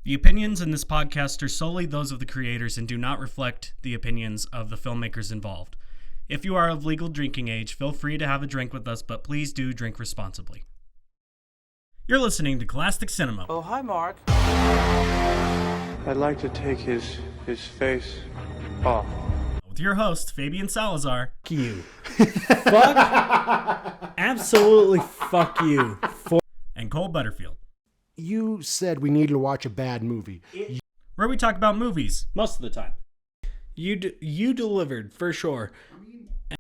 The opinions in this podcast are solely those of the creators and do not reflect the opinions of the filmmakers involved. If you are of legal drinking age, feel free to have a drink with us, but please do drink responsibly. You're listening to Cole-astic Cinema. Oh, hi, Mark. I'd like to take his face off. With your host, Fabian Salazar. Fuck you. Fuck. Absolutely fuck you. And Cole Butterfield. You said we needed to watch a bad movie. Where we talk about movies. Most of the time. You delivered, for sure.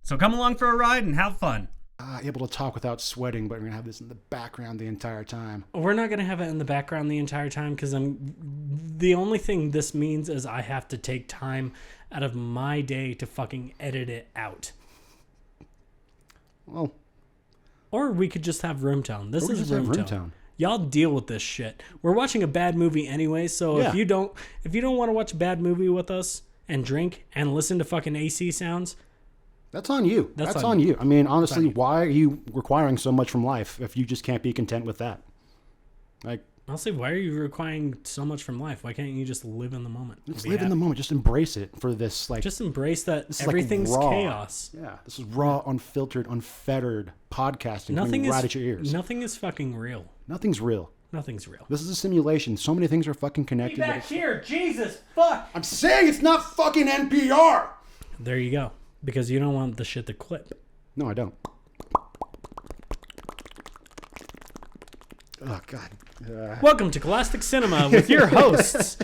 So come along for a ride and have fun. Able to talk without sweating, but we're going to have this in the background the entire time. We're not going to have it in the background the entire time because the only thing this means is I have to take time out of my day to fucking edit it out. Well, or we could just have room tone. This is room tone. Tone. Y'all deal with this shit. We're watching a bad movie anyway, so Yeah. if you don't want to watch a bad movie with us and drink and listen to fucking AC sounds, that's on you. That's on on you. I mean, honestly, why are you requiring so much from life if you just can't be content with that? Like, honestly, why are you requiring so much from life? Why can't you just live in the moment? just live in the moment. Just embrace it for this, like, Just embrace that this is everything's like raw. chaos. Yeah, this is raw, unfiltered, unfettered podcasting Nothing coming is right at your ears. Nothing is fucking real. Nothing's real. Nothing's real. This is a simulation. So many things are fucking connected. Be back here, Jesus, fuck. I'm saying it's not fucking NPR. There you go. Because you don't want the shit to clip. No, I don't. Oh, God. Welcome to Cole-astic Cinema with your hosts.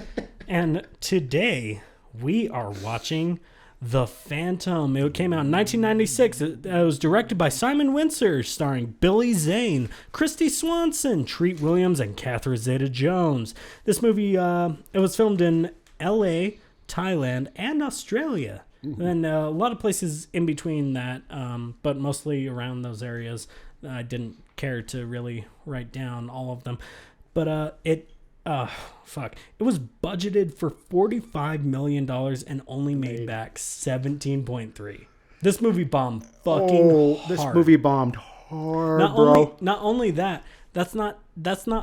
And today we are watching ThePhantom. It came out in 1996. It was directed by Simon Windsor, starring Billy Zane, Christy Swanson, Treat Williams, and Catherine Zeta-Jones. This movie, it was filmed in L.A., Thailand, and Australia. Mm-hmm. And a lot of places in between that, but mostly around those areas. I didn't care to really write down all of them. But it was budgeted for $45 million and only made back 17.3. This movie bombed fucking hard. This movie bombed hard, bro. Not only that, that's not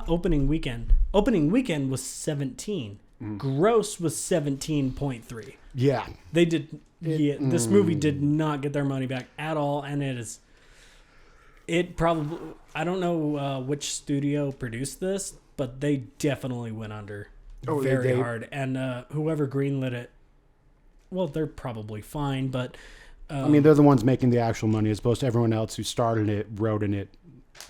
opening weekend. Opening weekend was 17. Gross was 17.3. Yeah. They did. This movie did not get their money back at all, and it probably. I don't know which studio produced this, but they definitely went under very hard. And whoever greenlit it, well, they're probably fine, but I mean, they're the ones making the actual money, as opposed to everyone else who started it, wrote in it.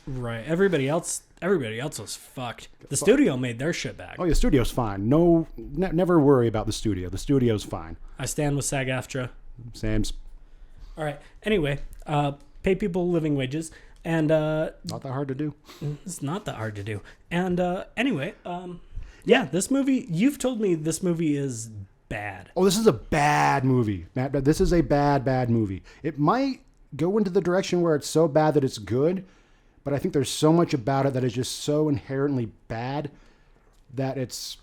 Right. Everybody else was fucked. The studio made their shit back. Oh, the studio's fine. No, never worry about the studio. The studio's fine. I stand with SAG-AFTRA. Sam's. All right. Anyway, pay people living wages. And Not that hard to do. it's not that hard to do. And anyway, this movie, you've told me this movie is bad. Oh, this is a bad movie, Matt. This is a bad movie. It might go into the direction where it's so bad that it's good, but I think there's so much about it that is just so inherently bad that it's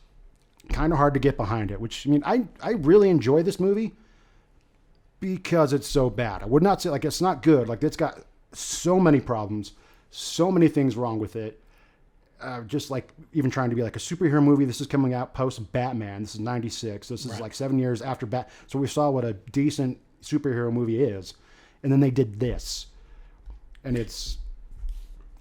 kind of hard to get behind it. Which, I mean, I really enjoy this movie because it's so bad. I would not say, like, it's not good. Like, it's got so many problems, so many things wrong with it. Just like even trying to be like a superhero movie. This is coming out post Batman. This is 96. This is like 7 years after So we saw what a decent superhero movie is. And then they did this. And it's...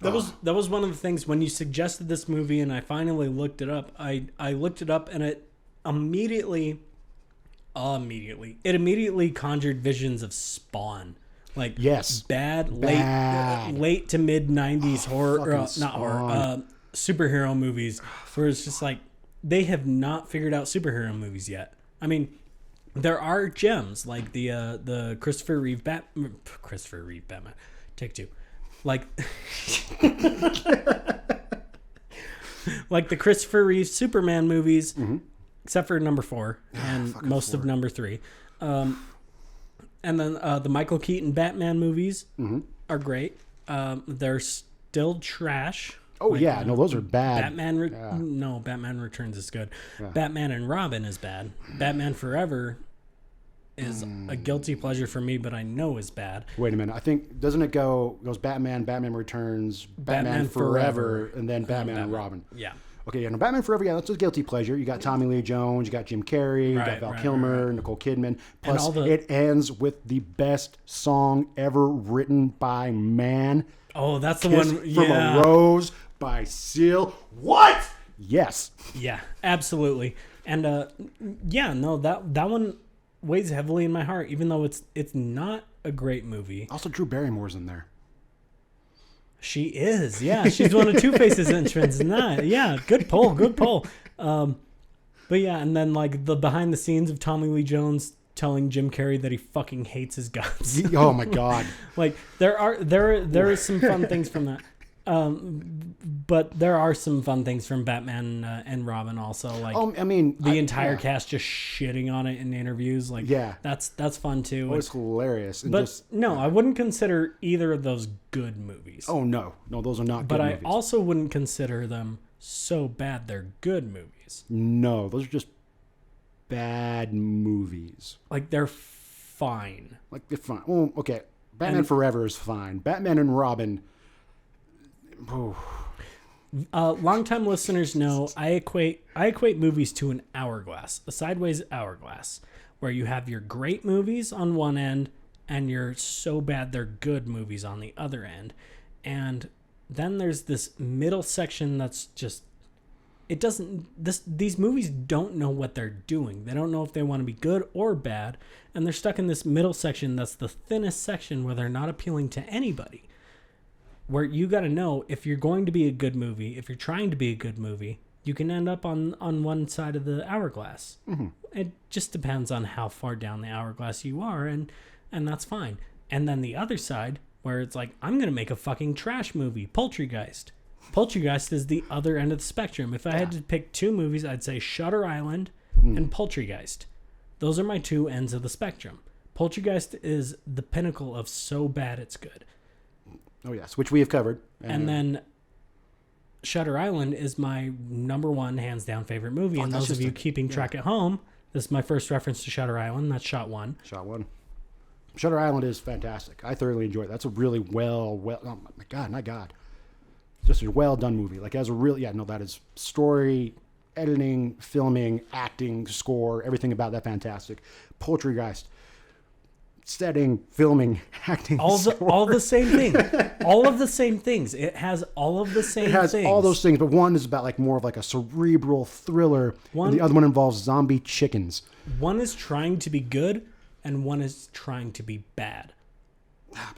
That was one of the things when you suggested this movie and I finally looked it up. I looked it up and it immediately conjured visions of Spawn. Like, yes, bad. late to mid 90s superhero movies where it's just like they have not figured out superhero movies yet. I mean, there are gems like the Christopher Reeve Batman. Take two. Like like the Christopher Reeve Superman movies, except for number 4 and most of number 3. And then the Michael Keaton Batman movies are great. They're still trash. Oh, like, yeah. No, those are bad. Batman Returns is good. Yeah. Batman and Robin is bad. Batman Forever is a guilty pleasure for me, but I know is bad. Wait a minute. I think, doesn't it goes Batman, Batman Returns, Batman Forever, and then Batman and Robin? Yeah. Okay, yeah, no, Batman Forever, yeah, that's a guilty pleasure. You got Tommy Lee Jones, you got Jim Carrey, you got Val Kilmer, Nicole Kidman. Plus, it ends with the best song ever written by man. Oh, that's the Kiss one. from a Rose by Seal. What? Yes. Yeah, absolutely. And that one weighs heavily in my heart, even though it's not a great movie. Also, Drew Barrymore's in there. She is, yeah. She's one of Two-Face's entrants. Yeah, good pull. But yeah, and then like the behind the scenes of Tommy Lee Jones telling Jim Carrey that he fucking hates his guts. Oh my God! Like there is some fun things from that. But there are some fun things from Batman and Robin also. Like, the entire cast just shitting on it in interviews. Like, that's fun too. It was hilarious. But I wouldn't consider either of those good movies. Oh no, those are not good movies. But I also wouldn't consider them so bad they're good movies. No, those are just bad movies. Like, they're fine. Like, they're fine. Well, okay. Batman Forever is fine. Batman and Robin. Longtime listeners know I equate movies to an hourglass, a sideways hourglass, where you have your great movies on one end and your so bad they're good movies on the other end. And then there's this middle section that's just these movies don't know what they're doing. They don't know if they want to be good or bad, and they're stuck in this middle section that's the thinnest section where they're not appealing to anybody. Where you got to know if you're going to be a good movie, if you're trying to be a good movie, you can end up on one side of the hourglass. Mm-hmm. It just depends on how far down the hourglass you are, and that's fine. And then the other side, where it's like, I'm going to make a fucking trash movie, Poltergeist. Poltergeist is the other end of the spectrum. If I had to pick two movies, I'd say Shutter Island and Poltergeist. Those are my two ends of the spectrum. Poltergeist is the pinnacle of so bad it's good. Oh, yes, which we have covered. And then Shutter Island is my number one, hands down favorite movie. And those of you keeping track at home, this is my first reference to Shutter Island. That's shot one. Shutter Island is fantastic. I thoroughly enjoy it. That's a really oh my God. Just a well done movie. Like, as a real, that is story, editing, filming, acting, score, everything about that fantastic. Poltergeist. Setting, filming, acting, all the same thing. All of the same things. It has all of the same things. It has all those things, but one is about more of a cerebral thriller, and the other one involves zombie chickens. One is trying to be good, and one is trying to be bad.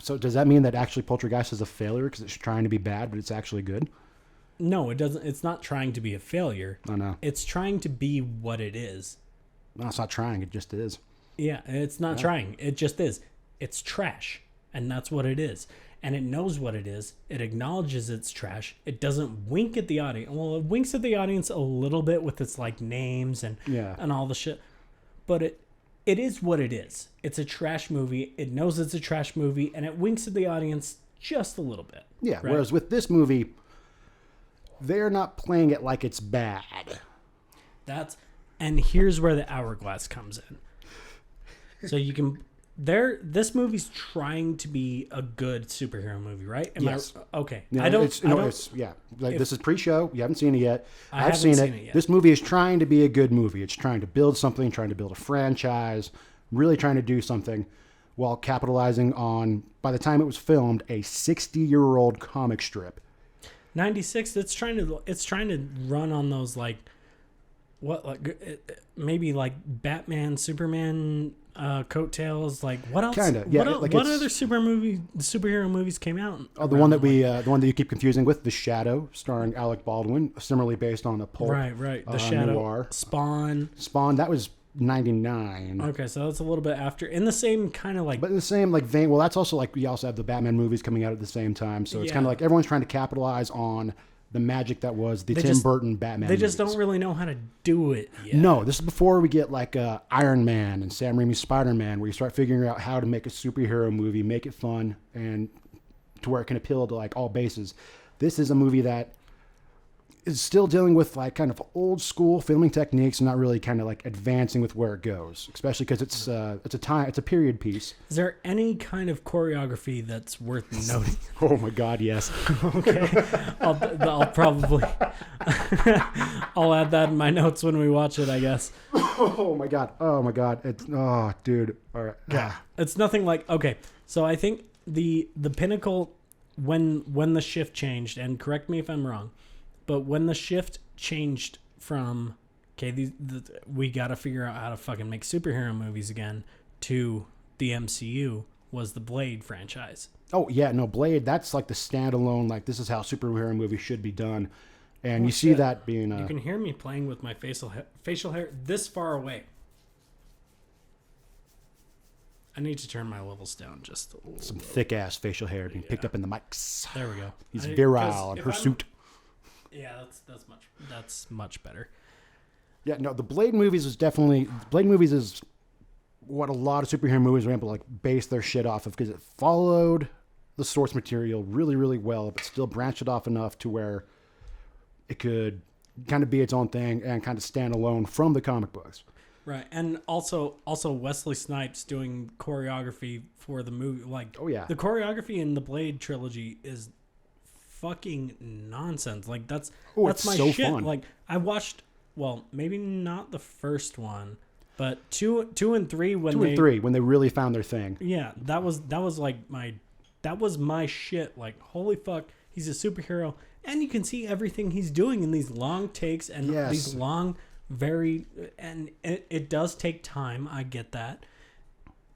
So does that mean that actually Poltergeist is a failure because it's trying to be bad, but it's actually good? No, it doesn't. It's not trying to be a failure. Oh, no. It's trying to be what it is. No, it's not trying. It just is. Yeah, it's not trying. It just is. It's trash, and that's what it is. And it knows what it is. It acknowledges it's trash. It doesn't wink at the audience. Well, it winks at the audience a little bit with its names and all the shit. But it is what it is. It's a trash movie. It knows it's a trash movie, and it winks at the audience just a little bit. Yeah, right? Whereas with this movie, they're not playing it like it's bad. And here's where the hourglass comes in. So you can this movie's trying to be a good superhero movie, right? Yes. Okay. No, this is pre-show. You haven't seen it yet. I've seen it yet. This movie is trying to be a good movie. It's trying to build something, trying to build a franchise, really trying to do something while capitalizing on, by the time it was filmed, a 60-year-old comic strip. 96. It's trying to run on those maybe Batman, Superman coattails. What else? Kind of, yeah. What other superhero movies came out? Oh, the one that you keep confusing with The Shadow, starring Alec Baldwin, similarly based on a pulp. Right. The Shadow. Noir. Spawn. That was 99. Okay, so that's a little bit after. In the same kind of But in the same vein. Well, that's also we also have the Batman movies coming out at the same time, so it's kind of everyone's trying to capitalize on the magic that was the Tim Burton Batman They just movies. don't really know how to do it yet. No, this is before we get Iron Man and Sam Raimi's Spider-Man, where you start figuring out how to make a superhero movie, make it fun, and to where it can appeal to all bases. This is a movie that is still dealing with like kind of old school filming techniques and not really kind of like advancing with where it goes, especially because it's a period piece. Is there any kind of choreography that's worth noting? Oh my God, yes. Okay, I'll probably I'll add that in my notes when we watch it, I guess. Oh my God, dude. All right, yeah, it's nothing like okay. So I think the pinnacle when the shift changed, and correct me if I'm wrong, but when the shift changed from okay, we got to figure out how to fucking make superhero movies again to the MCU was the Blade franchise. Oh yeah, no, Blade. That's like the standalone. Like this is how superhero movies should be done, and you see that being. You can hear me playing with my facial hair this far away. I need to turn my levels down just a little. Some thick ass facial hair being picked up in the mics. There we go. He's virile in her suit. Yeah, that's much better. Yeah, no, the Blade movies is what a lot of superhero movies were able to like base their shit off of because it followed the source material really, really well, but still branched it off enough to where it could kind of be its own thing and kind of stand alone from the comic books. Right, and also Wesley Snipes doing choreography for the movie. Like, oh yeah, the choreography in the Blade trilogy is fucking nonsense. Like that's my so shit. Fun. Like I watched, well, maybe not the first one, but two and three when they really found their thing. Yeah, that was my shit. Like holy fuck, he's a superhero, and you can see everything he's doing in these long takes and these long, and it does take time. I get that,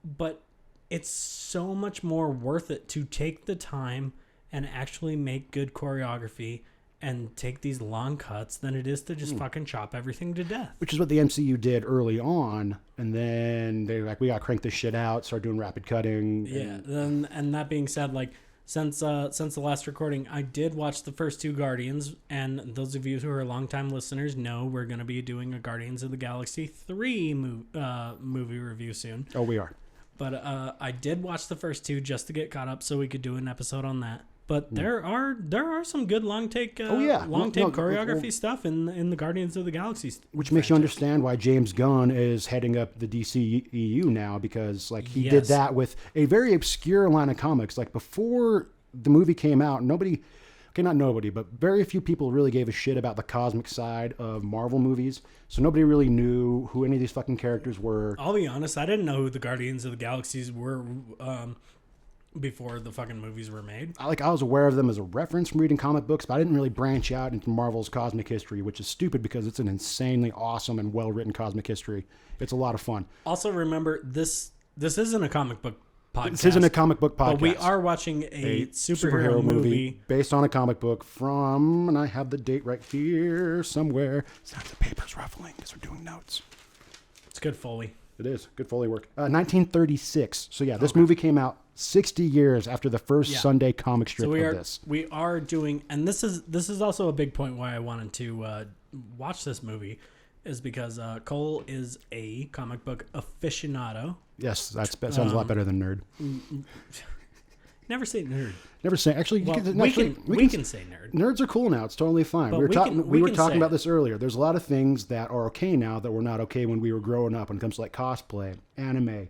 but it's so much more worth it to take the time and actually make good choreography and take these long cuts than it is to just fucking chop everything to death. Which is what the MCU did early on, and then they were like, we got to crank this shit out, start doing rapid cutting. Yeah, and that being said, like since the last recording, I did watch the first two Guardians, and those of you who are longtime listeners know we're going to be doing a Guardians of the Galaxy 3 movie review soon. Oh, we are. But I did watch the first two just to get caught up so we could do an episode on that. But there are some good long take choreography stuff in the Guardians of the Galaxy, which makes you understand why James Gunn is heading up the DCEU now, because like he did that with a very obscure line of comics. Like before the movie came out, not nobody, but very few people really gave a shit about the cosmic side of Marvel movies. So nobody really knew who any of these fucking characters were. I'll be honest, I didn't know who the Guardians of the Galaxies were. Before the fucking movies were made. I was aware of them as a reference from reading comic books, but I didn't really branch out into Marvel's cosmic history, which is stupid because it's an insanely awesome and well-written cosmic history. It's a lot of fun. Also, remember, this isn't a comic book podcast. This isn't a comic book podcast. But we are watching a superhero movie based on a comic book from, and I have the date right here somewhere. Sounds the paper's ruffling because we're doing notes. It's good Foley. It is. Good Foley work. 1936. So yeah, this movie came out 60 years after the first Sunday comic strip of this. We are doing, and this is also a big point why I wanted to watch this movie, is because Cole is a comic book aficionado. Yes, that sounds a lot better than nerd. Never say nerd. Never say. Actually, well, we can say nerd. Nerds are cool now. It's totally fine. We were talking about this earlier. There's a lot of things that are okay now that were not okay when we were growing up when it comes to like cosplay, anime,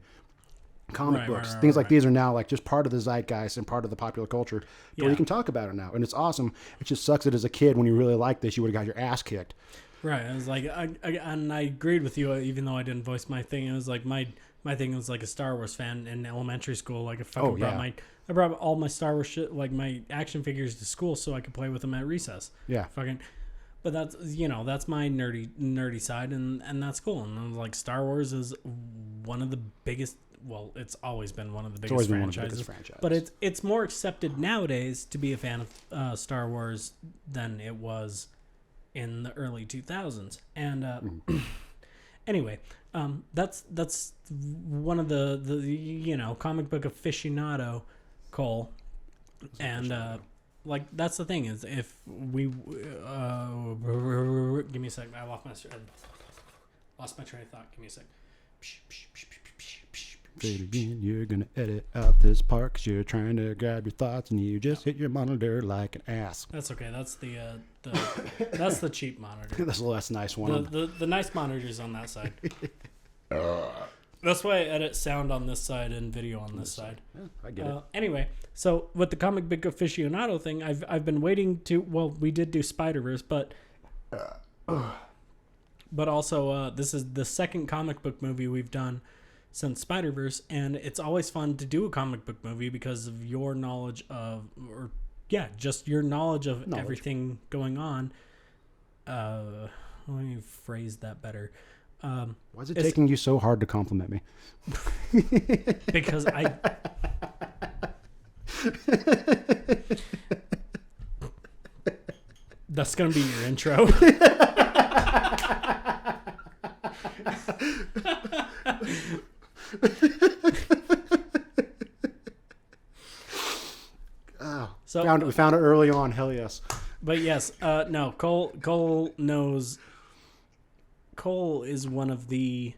comic books. Things like these are now like just part of the zeitgeist and part of the popular culture where you can talk about it now. And it's awesome. It just sucks that as a kid, when you really liked this, you would have got your ass kicked. Right. I was like, and I agreed with you, even though I didn't voice my thing. It was like my thing was like a Star Wars fan in elementary school. Like I brought all my Star Wars shit, like my action figures, to school so I could play with them at recess. Yeah. But that's my nerdy side, and that's cool. And I was like, Star Wars is one of the biggest. Well, it's always been one of the biggest franchises. But it's more accepted nowadays to be a fan of Star Wars than it was in the early 2000s. And anyway, that's one of the comic book aficionado, Cole, and like that's the thing is if we give me a second. I lost my train of thought. Give me a second. Say it again. You're gonna edit out this part 'cause you're trying to grab your thoughts and you just hit your monitor like an ass. That's okay. That's the that's the cheap monitor. That's a less nice one. The nice monitor's on that side. That's why I edit sound on this side and video on this side. Yeah, I get it. Anyway, so with the comic book aficionado thing, I've been waiting to. Well, we did do Spider-Verse, but also this is the second comic book movie we've done since Spider-Verse, and it's always fun to do a comic book movie because of your knowledge of, just your knowledge of everything going on. Let me phrase that better. Why is it taking you so hard to compliment me? Because I... That's going to be your intro. So we found it early on. Hell yes. But yes, no, Cole knows... Cole is one of the...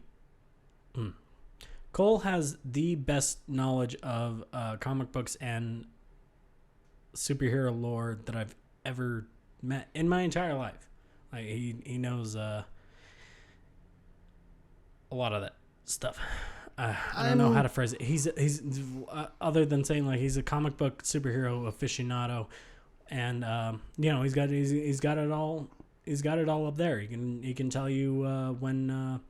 Cole has the best knowledge of comic books and superhero lore that I've ever met in my entire life. Like he knows a lot of that stuff. I don't know how to phrase it. He's other than saying like he's a comic book superhero aficionado, and he's got it all. He's got it all up there. He can tell you when,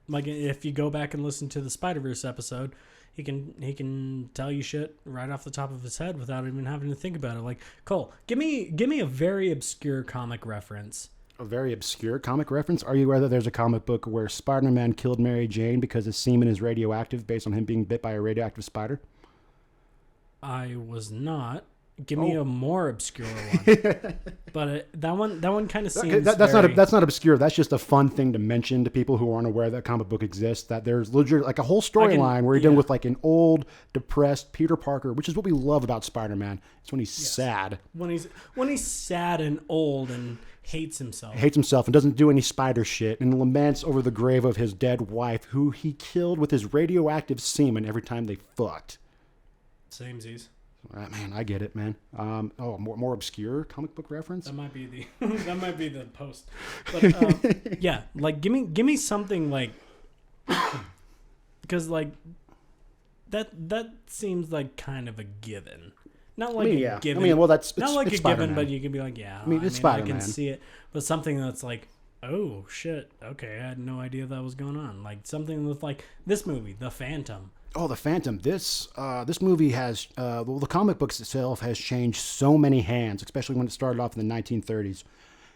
like if you go back and listen to the Spider-Verse episode, he can tell you shit right off the top of his head without even having to think about it. Like, Cole, give me a very obscure comic reference. A very obscure comic reference? Are you aware that there's a comic book where Spider-Man killed Mary Jane because his semen is radioactive based on him being bit by a radioactive spider? I was not. Give me a more obscure one. But that one kind of seems that's not obscure. That's just a fun thing to mention to people who aren't aware that comic book exists. That there's legit like a whole storyline where you're dealing with like an old, depressed Peter Parker, which is what we love about Spider-Man. It's when he's sad. When he's sad and old and hates himself. And doesn't do any spider shit and laments over the grave of his dead wife, who he killed with his radioactive semen every time they fucked. Samesies. Man, I get it, man. More obscure comic book reference. That might be the post. But yeah, like give me something like, because like that seems like kind of a given. Not like a given. I mean, well, it's not like it's a Spider-Man. given, but you can be like, yeah. It's Spider-Man. I can see it, but something that's like, oh shit, okay, I had no idea that was going on. Like something with like this movie, The Phantom. Oh, The Phantom. This movie has, the comic books itself has changed so many hands, especially when it started off in the 1930s.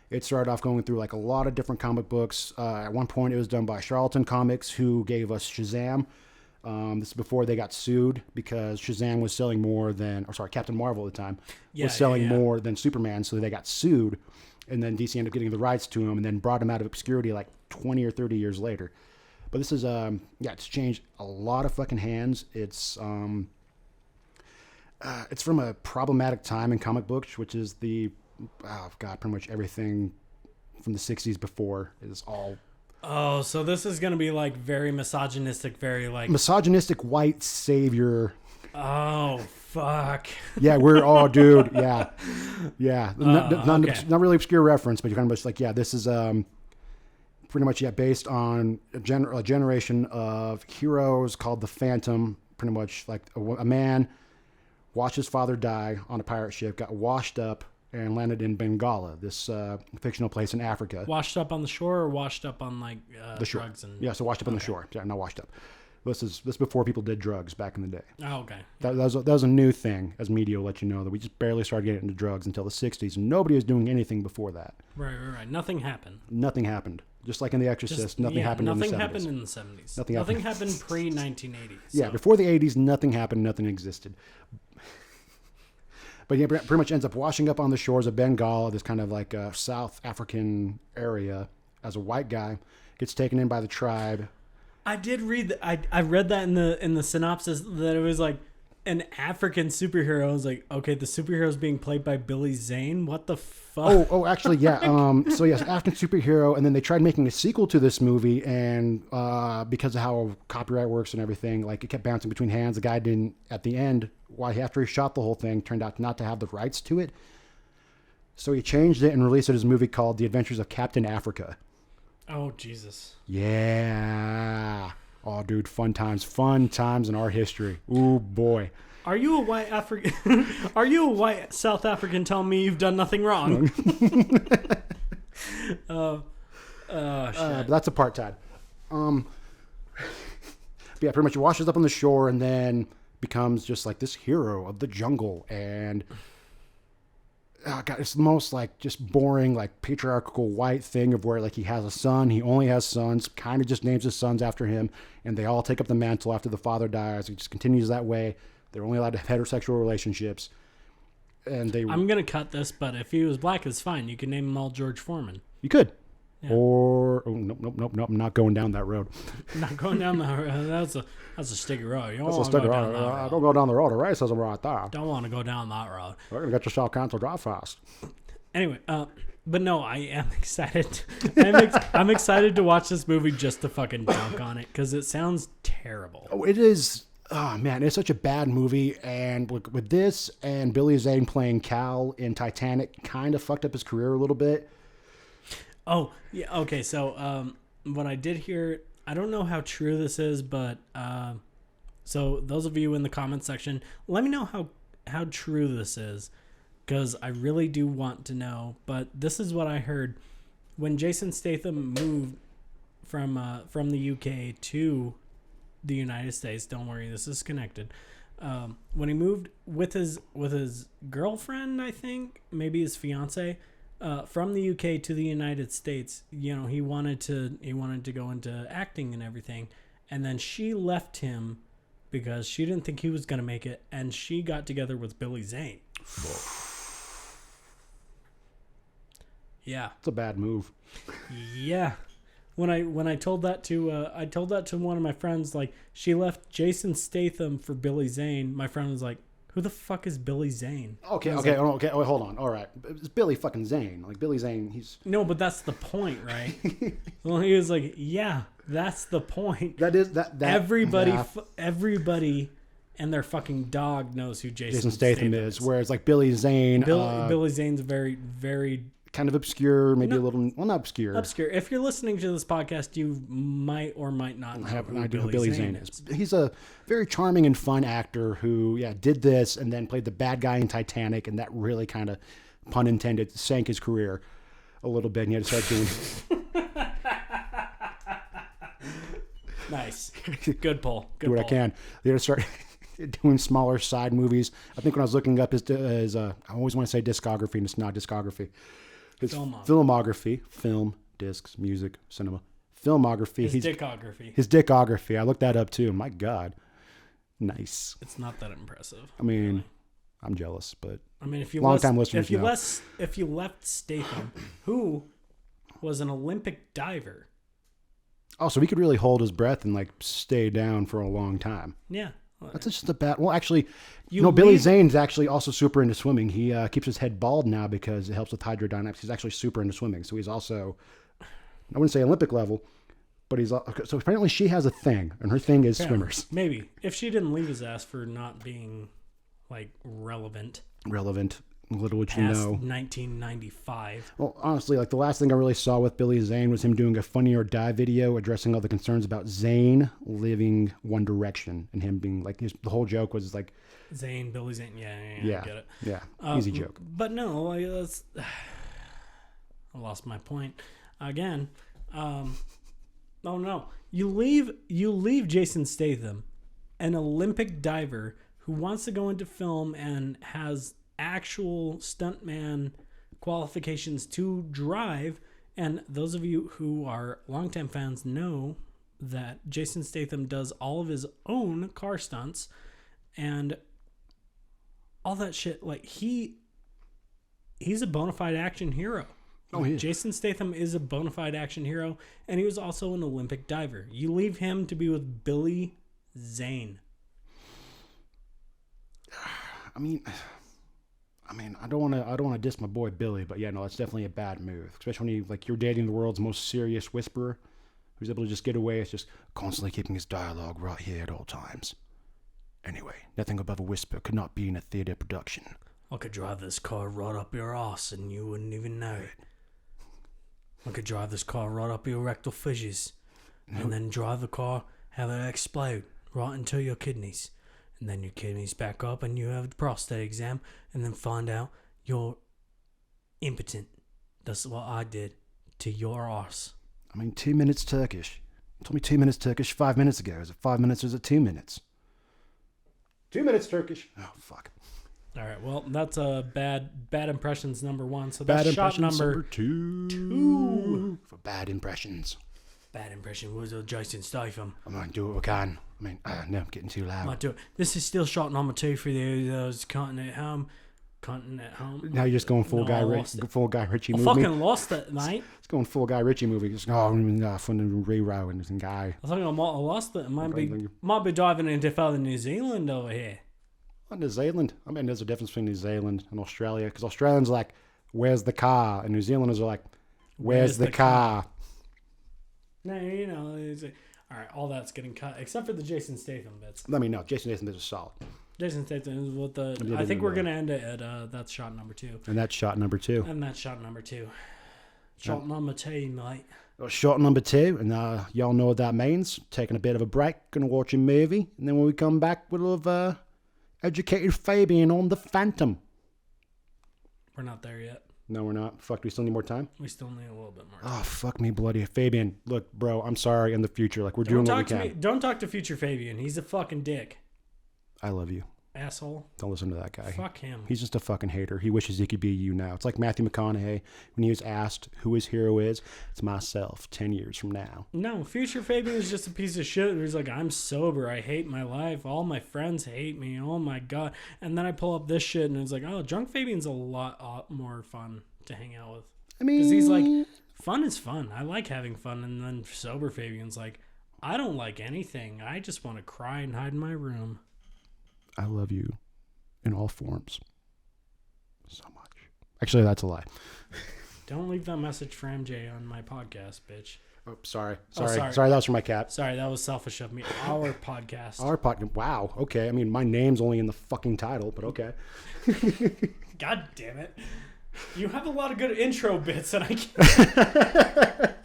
It started off going through like a lot of different comic books. At one point, it was done by Charlton Comics, who gave us Shazam. This is before they got sued because Shazam was selling more than, Captain Marvel at the time was selling more than Superman, so they got sued. And then DC ended up getting the rights to him and then brought him out of obscurity like 20 or 30 years later. But this is, it's changed a lot of fucking hands. It's from a problematic time in comic books, which is pretty much everything from the 60s before is all. Oh, so this is going to be like very misogynistic, very like. Misogynistic white savior. Oh, fuck. Yeah, dude. Yeah. Yeah. Okay. Not really obscure reference, but you're kind of just like, yeah, this is, pretty much, based on a generation of heroes called the Phantom. Pretty much like a man watched his father die on a pirate ship, got washed up, and landed in Bengala, this fictional place in Africa. Washed up on the shore or washed up on like the shore. Drugs? So washed up on the shore. Yeah, not washed up. This is before people did drugs back in the day. Oh, okay. That was a new thing, as media will let you know, that we just barely started getting into drugs until the 60s. And nobody was doing anything before that. Right. Nothing happened. Nothing happened. Just like in The Exorcist, nothing happened in the 70s. Nothing happened in the 70s. Nothing happened pre-1980s. So. Yeah, before the 80s, nothing happened, nothing existed. But yeah, pretty much ends up washing up on the shores of Bengala, this kind of like a South African area, as a white guy, gets taken in by the tribe. I did read that. I read that in the synopsis that it was like an African superhero. I was like, okay, the superhero is being played by Billy Zane. What the fuck? Oh, actually, yeah. So yes, African superhero, and then they tried making a sequel to this movie, and because of how copyright works and everything, like it kept bouncing between hands. The guy didn't, at the end, after he shot the whole thing, turned out not to have the rights to it. So he changed it and released it as a movie called The Adventures of Captain Africa. Oh, Jesus. Yeah. Oh, dude, fun times in our history. Ooh, boy. Are you a white African? Are you a white South African telling me you've done nothing wrong? Shit. But that's apartheid. But yeah, pretty much he washes up on the shore and then becomes just like this hero of the jungle. And God, it's the most like just boring, like patriarchal white thing of where like he has a son, he only has sons, kind of just names his sons after him, and they all take up the mantle after the father dies. It just continues that way. They're only allowed to have heterosexual relationships. And I'm gonna cut this, but if he was black, it's fine. You can name him all George Foreman. You could. Yeah. Or nope. I'm not going down that road. Not going down that road. That's a sticky road. You don't That's a want to sticker. go down that road. Don't go down the road. The racism right there. Don't want to go down that road. We're gonna get yourself canceled drive fast. Anyway, but no, I am excited. I'm excited to watch this movie just to fucking dunk on it because it sounds terrible. Oh, it is. Oh man, it's such a bad movie, and with this and Billy Zane playing Cal in Titanic, kind of fucked up his career a little bit. Oh yeah, okay. So what I did hear, I don't know how true this is, but so those of you in the comments section, let me know how true this is, because I really do want to know. But this is what I heard when Jason Statham moved from the UK to the United States. Don't worry, this is connected. When he moved with his girlfriend, I think maybe his fiance, from the UK to the United States, you know, he wanted to go into acting and everything, and then she left him because she didn't think he was gonna make it, and she got together with Billy Zane. Yeah, It's a bad move. yeah. When I told that to one of my friends, like, she left Jason Statham for Billy Zane, my friend was like, who the fuck is Billy Zane? Okay. Oh, hold on. All right, it's Billy fucking Zane. Like Billy Zane, he's No, but that's the point, right? Well, he was like, yeah, that's the point. that is that Everybody, yeah. Everybody, and their fucking dog knows who Jason Statham is. Whereas like Billy Zane, Billy Zane's very, very kind of obscure, maybe a little, well, not obscure. obscure. If you're listening to this podcast, you might or might not know who Billy Zane is. He's a very charming and fun actor who, did this and then played the bad guy in Titanic, and that really kind of, pun intended, sank his career a little bit. And he had to start doing. Nice, good pull. Good do what pull. I can. They had to start doing smaller side movies. I think when I was looking up his I always want to say discography, and it's not discography. His filmography, film, discs, music, cinema, filmography. His discography. His discography. I looked that up too. My God, nice. It's not that impressive. I mean, really. I'm jealous, but I mean, if you long-time listeners know. If you left Statham, who was an Olympic diver. Oh, so he could really hold his breath and like stay down for a long time. Yeah. That's just a bad. Well, actually, Billy Zane's actually also super into swimming. He keeps his head bald now because it helps with hydrodynamics. He's actually super into swimming, so he's also, I wouldn't say Olympic level, but he's so apparently she has a thing, and her thing is swimmers. Maybe if she didn't leave his ass for not being like relevant. Little would you Past know. 1995. Well, honestly, like the last thing I really saw with Billy Zane was him doing a Funny or Die video addressing all the concerns about Zane living One Direction and him being like the whole joke was like Billy Zane. Yeah, I get it. Yeah, easy joke. But no, like that's. I lost my point again. Oh no, you leave Jason Statham, an Olympic diver who wants to go into film and has actual stuntman qualifications to drive, and those of you who are longtime fans know that Jason Statham does all of his own car stunts and all that shit. Like he's a bona fide action hero. Oh, he is. Jason Statham is a bona fide action hero, and he was also an Olympic diver. You leave him to be with Billy Zane. I mean, I don't want to diss my boy Billy, but yeah, no, that's definitely a bad move, especially when you're dating the world's most serious whisperer, who's able to just get away. It's just constantly keeping his dialogue right here at all times. Anyway, nothing above a whisper could not be in a theater production. I could drive this car right up your ass and you wouldn't even know it. I could drive this car right up your rectal fissures and then drive the car, have it explode right into your kidneys. And then your kidneys back up and you have the prostate exam and then find out you're impotent. That's what I did to your arse. I mean, 2 minutes Turkish. You told me 2 minutes Turkish 5 minutes ago. Is it 5 minutes or is it 2 minutes? 2 minutes Turkish. Oh, fuck. All right, well, that's a bad impressions number 1. So that's Bad shot impressions number 2. For bad impressions. Bad impression was Jason Statham. I'm going to do what we can. I mean, no, I'm getting too loud. Might do it. This is still shot number 2 for those cutting at home. Now you're just going full Guy Ritchie movie. I fucking lost it, mate. It's going full Guy Ritchie movie. Just fun to reroute and guy. I think I might have lost it. Might be diving into further New Zealand over here. Well, New Zealand. I mean, there's a difference between New Zealand and Australia, because Australians are like, "Where's the car?" and New Zealanders are like, "Where's the car?" No, all right, all that's getting cut except for the Jason Statham bits. Let me know. Jason Statham is solid. Jason Statham is what I think we're gonna end it at that's shot number 2. And that's shot number 2. And that's shot number 2. Shot number 2, mate. Shot number 2, and y'all know what that means. Taking a bit of a break, gonna watch a movie, and then when we come back, we'll have educated Fabian on the Phantom. We're not there yet. No, we're not. Fuck, do we still need more time? We still need a little bit more. Oh, fuck me, bloody Fabian. Look, bro, I'm sorry. In the future, we're doing what we can. Don't talk to future Fabian. He's a fucking dick. I love you. Asshole. Don't listen to that guy. Fuck him. He's just a fucking hater. He wishes he could be you now. It's like Matthew McConaughey when he was asked who his hero is. It's myself 10 years from now. No, future Fabian is just a piece of shit. He's like, I'm sober. I hate my life. All my friends hate me. Oh my God. And then I pull up this shit and it's like, oh, drunk Fabian's a lot more fun to hang out with. I mean, because he's like, fun is fun. I like having fun. And then sober Fabian's like, I don't like anything. I just want to cry and hide in my room. I love you in all forms so much. Actually, that's a lie. Don't leave that message for MJ on my podcast, bitch. Oh, sorry. Sorry. That was for my cat. Sorry, that was selfish of me. Our podcast. Our podcast. Wow. Okay. I mean, my name's only in the fucking title, but okay. God damn it. You have a lot of good intro bits, and I can't.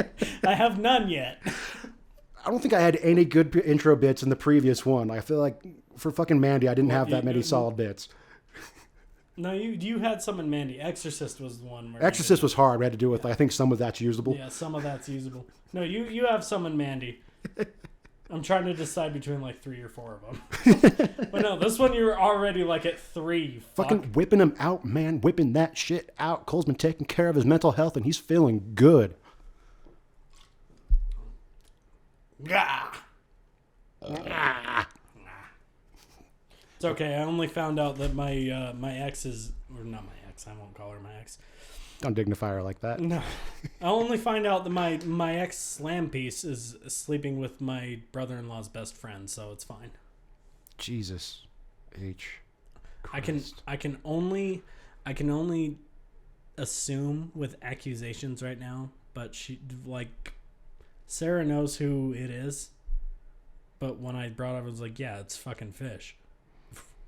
I have none yet. I don't think I had any good intro bits in the previous one. I feel like for fucking Mandy, I didn't have that many solid bits. No, you had some in Mandy. Exorcist was the one. Exorcist was hard. We had to do with, I think some of that's usable. Yeah, some of that's usable. No, you have some in Mandy. I'm trying to decide between like 3 or 4 of them. But no, this one you're already like at 3. Fucking whipping him out, man. Whipping that shit out. Cole's been taking care of his mental health, and he's feeling good. Gah. It's okay. I only found out that my ex is, or not my ex. I won't call her my ex. Don't dignify her like that. No, I only find out that my ex slam piece is sleeping with my brother-in-law's best friend, so it's fine. Jesus, H. Christ. I can only assume with accusations right now, but Sarah knows who it is. But when I brought it up, I was like, yeah, it's fucking Fish.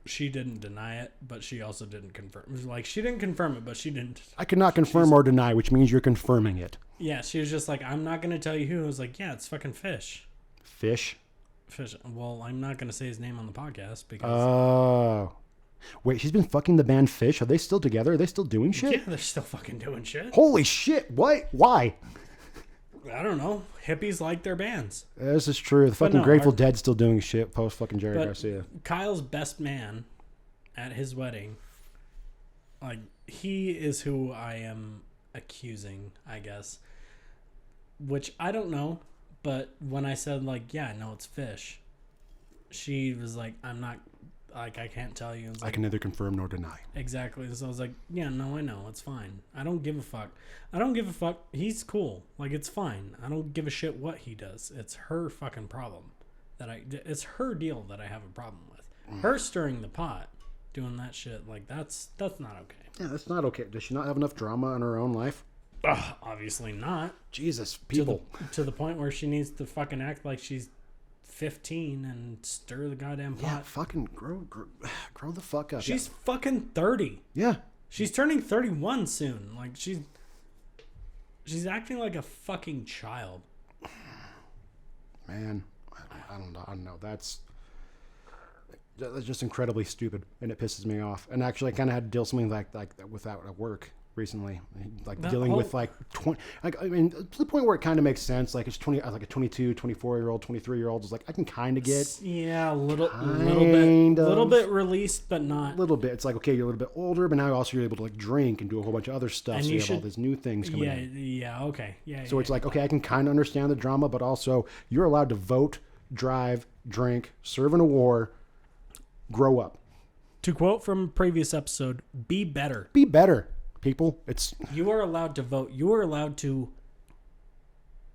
She didn't deny it, but she also didn't confirm. It was like, she didn't confirm it, but she didn't. I cannot confirm or deny, which means you're confirming it. Yeah, she was just like, I'm not going to tell you who. I was like, yeah, it's fucking Fish. Fish? Fish. Well, I'm not going to say his name on the podcast because... Oh. Wait, she's been fucking the band Fish? Are they still together? Are they still doing shit? Yeah, they're still fucking doing shit. Holy shit. What? Why? I don't know. Hippies like their bands. This is true. The fucking Grateful Dead still doing shit post fucking Jerry Garcia. Kyle's best man at his wedding, like, he is who I am accusing, I guess. Which I don't know, but when I said, like, yeah, no, it's Fish, she was like, I'm not, like, I can't tell you. I can neither confirm nor deny. Exactly. So I was like, yeah, no, I know. It's fine. I don't give a fuck. I don't give a fuck. He's cool. Like, it's fine. I don't give a shit what he does. It's her fucking problem. It's her deal that I have a problem with. Her stirring the pot, doing that shit. Like, that's not okay. Yeah, that's not okay. Does she not have enough drama in her own life? Ugh, obviously not. Jesus, people. To the point where she needs to fucking act like she's 15 and stir the goddamn pot. Yeah, fucking grow the fuck up. She's fucking 30. Yeah. She's turning 31 soon. Like, she's acting like a fucking child. Man, I don't know. That's just incredibly stupid, and it pisses me off. And actually, I kind of had to deal with something like that with that at work recently, like dealing with like 20. Like, I mean, to the point where it kind of makes sense. Like, it's 20, like a 22, 24-year-old, 23-year-old is like I can kind of get. Yeah, a little bit released, but not. A little bit. It's like, okay, you're a little bit older, but now also you're able to like drink and do a whole bunch of other stuff. And so you have all these new things coming in. Yeah, okay. Yeah. So it's like, okay, I can kind of understand the drama, but also you're allowed to vote, drive, drink, serve in a war, grow up. To quote from a previous episode, be better. Be better, people. You are allowed to vote. You are allowed to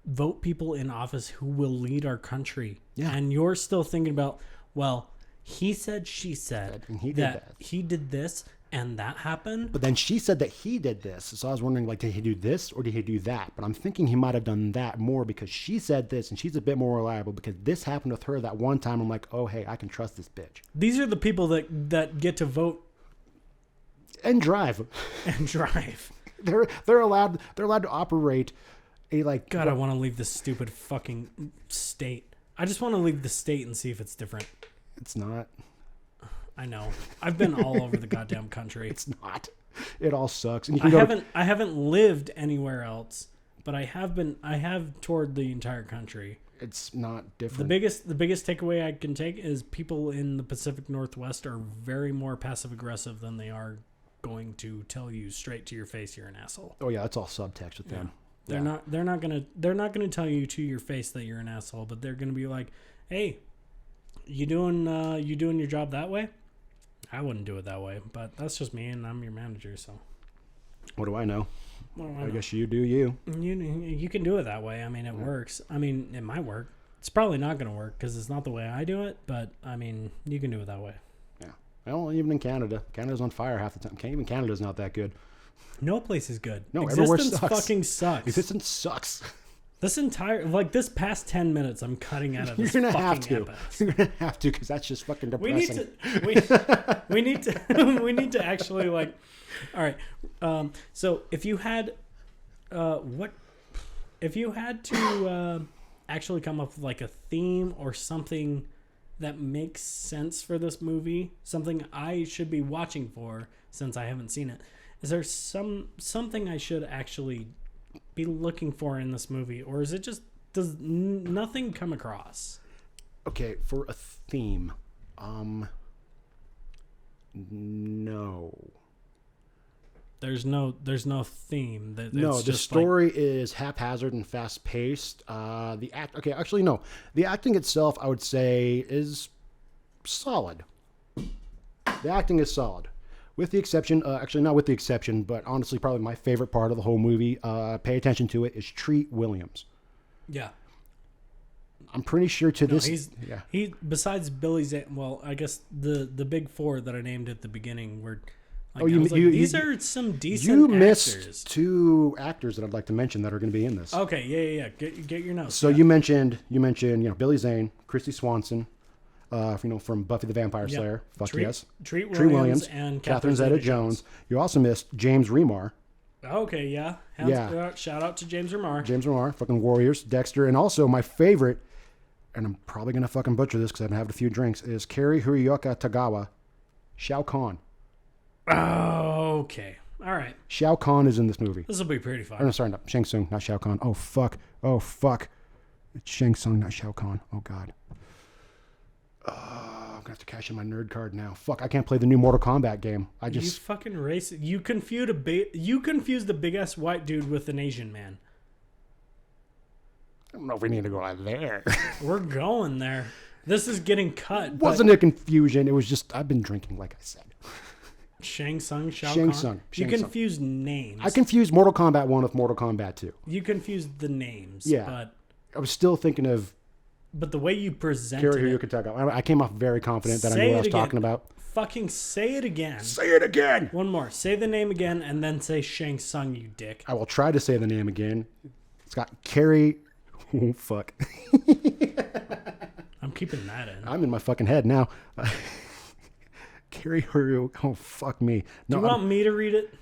vote people in office who will lead our country. Yeah. And you're still thinking about, well, he said, she said And he did that. he did this and that happened. But then she said that he did this. So I was wondering, like, did he do this or did he do that? But I'm thinking he might have done that more because she said this and she's a bit more reliable because this happened with her that one time. I'm like, oh, hey, I can trust this bitch. These are the people that get to vote And drive. and drive. They're allowed to operate a like. God, I want to leave this stupid fucking state. I just want to leave the state and see if it's different. It's not. I know. I've been all over the goddamn country. It's not. It all sucks. And you can I haven't lived anywhere else, but I have toured the entire country. It's not different. The biggest takeaway I can take is people in the Pacific Northwest are very more passive aggressive than they are going to tell you straight to your face you're an asshole. Oh yeah, that's all subtext with them. They're not gonna tell you to your face that you're an asshole, but they're gonna be like, "Hey, you doing your job that way?" I wouldn't do it that way, but that's just me, and I'm your manager, so. What do I know? What do I I know? guess you do you. You can do it that way. I mean, it works. I mean, it might work. It's probably not going to work because it's not the way I do it, but I mean, you can do it that way. Yeah. Well, even in Canada. Canada's on fire half the time. Even Canada's not that good. No place is good. No, everywhere Existence sucks. fucking sucks. Existence sucks. This past 10 minutes, I'm cutting out of this You're gonna fucking have to. episode. You're gonna have to because that's just fucking We depressing. need to we need to actually like. All right. So if you had actually come up with like a theme or something that makes sense for this movie, something I should be watching for since I haven't seen it, is there something I should actually be looking for in this movie, or is it just does nothing come across? Okay, for a theme, no. There's no theme. No, the story is haphazard and fast paced. The acting itself, I would say, is solid. The acting is solid. With the exception, actually not with the exception, but honestly probably my favorite part of the whole movie, pay attention to it, is Treat Williams. Yeah. I'm pretty sure He besides Billy Zane, well, I guess the big four that I named at the beginning were like, these are some decent You actors. missed two actors that I'd like to mention that are going to be in this. Okay, yeah. Get your notes. So you mentioned Billy Zane, Christy Swanson, from Buffy the Vampire Slayer. Treat Williams and Catherine Zeta-Jones. You also missed James Remar. Okay, yeah. Shout out to James Remar. James Remar, fucking Warriors, Dexter, and also my favorite, and I'm probably gonna fucking butcher this because I've had a few drinks, is Kari Hiroyuka Tagawa, Shao Kahn. Okay, all right. Shao Kahn is in this movie. This will be pretty fun. Oh, no, sorry, not Shang Tsung, not Shao Kahn. Oh fuck. It's Shang Tsung, not Shao Kahn. Oh god. I'm gonna have to cash in my nerd card now. Fuck, I can't play the new Mortal Kombat game. You fucking racist. You confused a big ass white dude with an Asian man. I don't know if we need to go out there. We're going there. This is getting cut. Wasn't a confusion. It was just I've been drinking, like I said. Shang Tsung, Shao Shang Kahn. Tsung. You confused names. I confused Mortal Kombat 1 with Mortal Kombat 2. You confused the names. Yeah. But I was still thinking of but the way you presented Carrie it, Hiroyuki Tagawa. I came off very confident that I Say knew what I it was again. talking about. fucking say it again. Say it again. One more. Say the name again, and then say Shang Tsung, you dick. I will try to say the name again. It's got Carrie. Oh, fuck. I'm keeping that in. I'm in my fucking head now. Carrie Hiroyuki. Oh, fuck me. Do No, you want me to read it?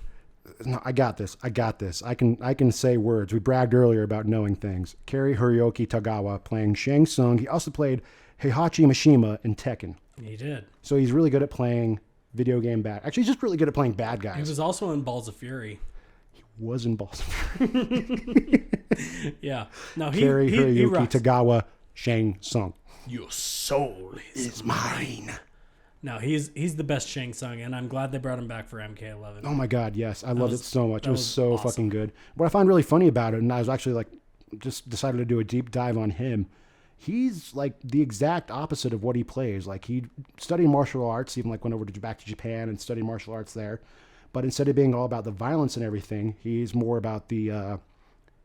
no, I got this. I can say words. We bragged earlier about knowing things. Carrie Hiroyuki Tagawa playing Shang Tsung. He also played Heihachi Mishima in Tekken. He did. So he's really good at playing video game bad. Actually, he's just really good at playing bad He guys. was also in Balls of Fury. Was in Balls. Yeah. No, Carrie he Hiroyuki rocks. Tagawa Shang Tsung. Your soul is It's mine. No, he's the best Shang Tsung, and I'm glad they brought him back for MK11. Oh my god, yes. I loved it so much. It was was so awesome. fucking good. What I find really funny about it, and I was actually like, just decided to do a deep dive on him. He's like the exact opposite of what he plays. Like he studied martial arts, even like went over to back to Japan and studied martial arts there. But instead of being all about the violence and everything, he's more about the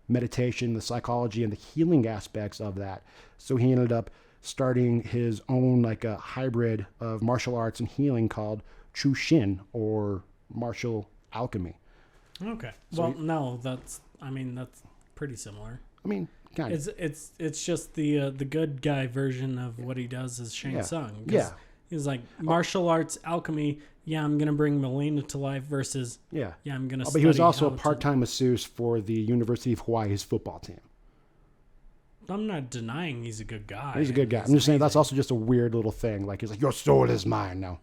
meditation, the psychology, and the healing aspects of that. So he ended up starting his own like a hybrid of martial arts and healing called Chushin, or martial alchemy. Okay. Well, no, that's pretty similar. I mean, kind of. It's just the good guy version of what he does is Shang Yeah. Tsung. 'Cause Yeah. He's like martial arts alchemy. Yeah, I'm gonna bring Melina to life versus Yeah. I'm gonna. But he was study also a how to- part-time masseuse for the University of Hawaii's football team. I'm not denying he's a good guy. He's a good guy. I'm just saying that's also just a weird little thing. Like he's like, your soul is mine now.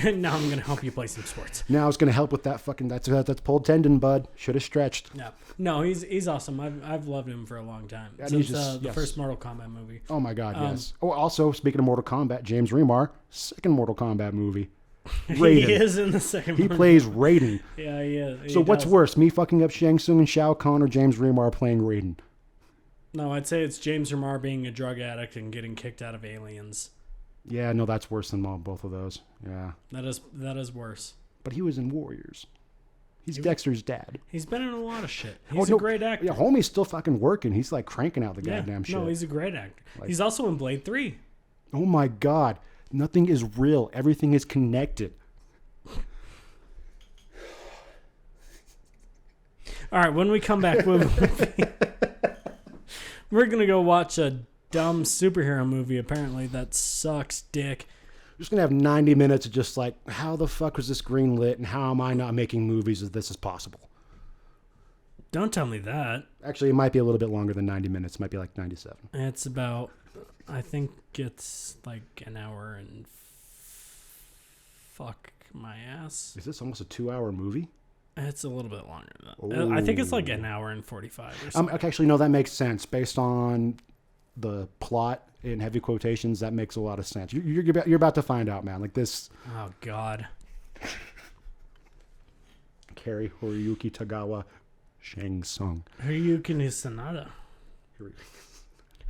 Now I'm gonna help you play some sports. Now it's gonna help with that fucking that's pulled tendon, bud. Should have stretched. No, he's awesome. I've loved him for a long time And since he's just- the yes. first Mortal Kombat movie. Oh my god, yes. Oh, also speaking of Mortal Kombat, James Remar, second Mortal Kombat movie. Raiden. He is in the second. He one. plays Raiden. Yeah, he is. So He what's does. worse, me fucking up Shang Tsung and Shao Kahn, or James Remar playing Raiden? No, I'd say it's James Remar being a drug addict and getting kicked out of Aliens. Yeah, no, that's worse than both of those. Yeah, That is worse. but he was in Warriors. He's Dexter's dad. He's been in a lot of shit. He's a great actor. Yeah, homie's still fucking working. He's like cranking out the Yeah, goddamn shit. no, he's a great actor. He's also in Blade 3. Oh my god, nothing is real. Everything is connected. All right, when we come back, we're going to go watch a dumb superhero movie, apparently, that sucks dick. We're just gonna have 90 minutes of just like, how the fuck was this green lit, and how am I not making movies as this is possible? Don't tell me that. Actually, it might be a little bit longer than 90 minutes. It might be like 97. It's about, I think it's like an hour and fuck my ass. Is this almost a 2-hour movie? It's a little bit longer than that. I think it's like an hour and 45 or something. Okay, actually, no, that makes sense. Based on the plot in heavy quotations, that makes a lot of sense. You're about to find out, man. Like this. Oh, God. Carrie Hiroyuki Tagawa, Shang Tsung. Hiroyuki Sanada.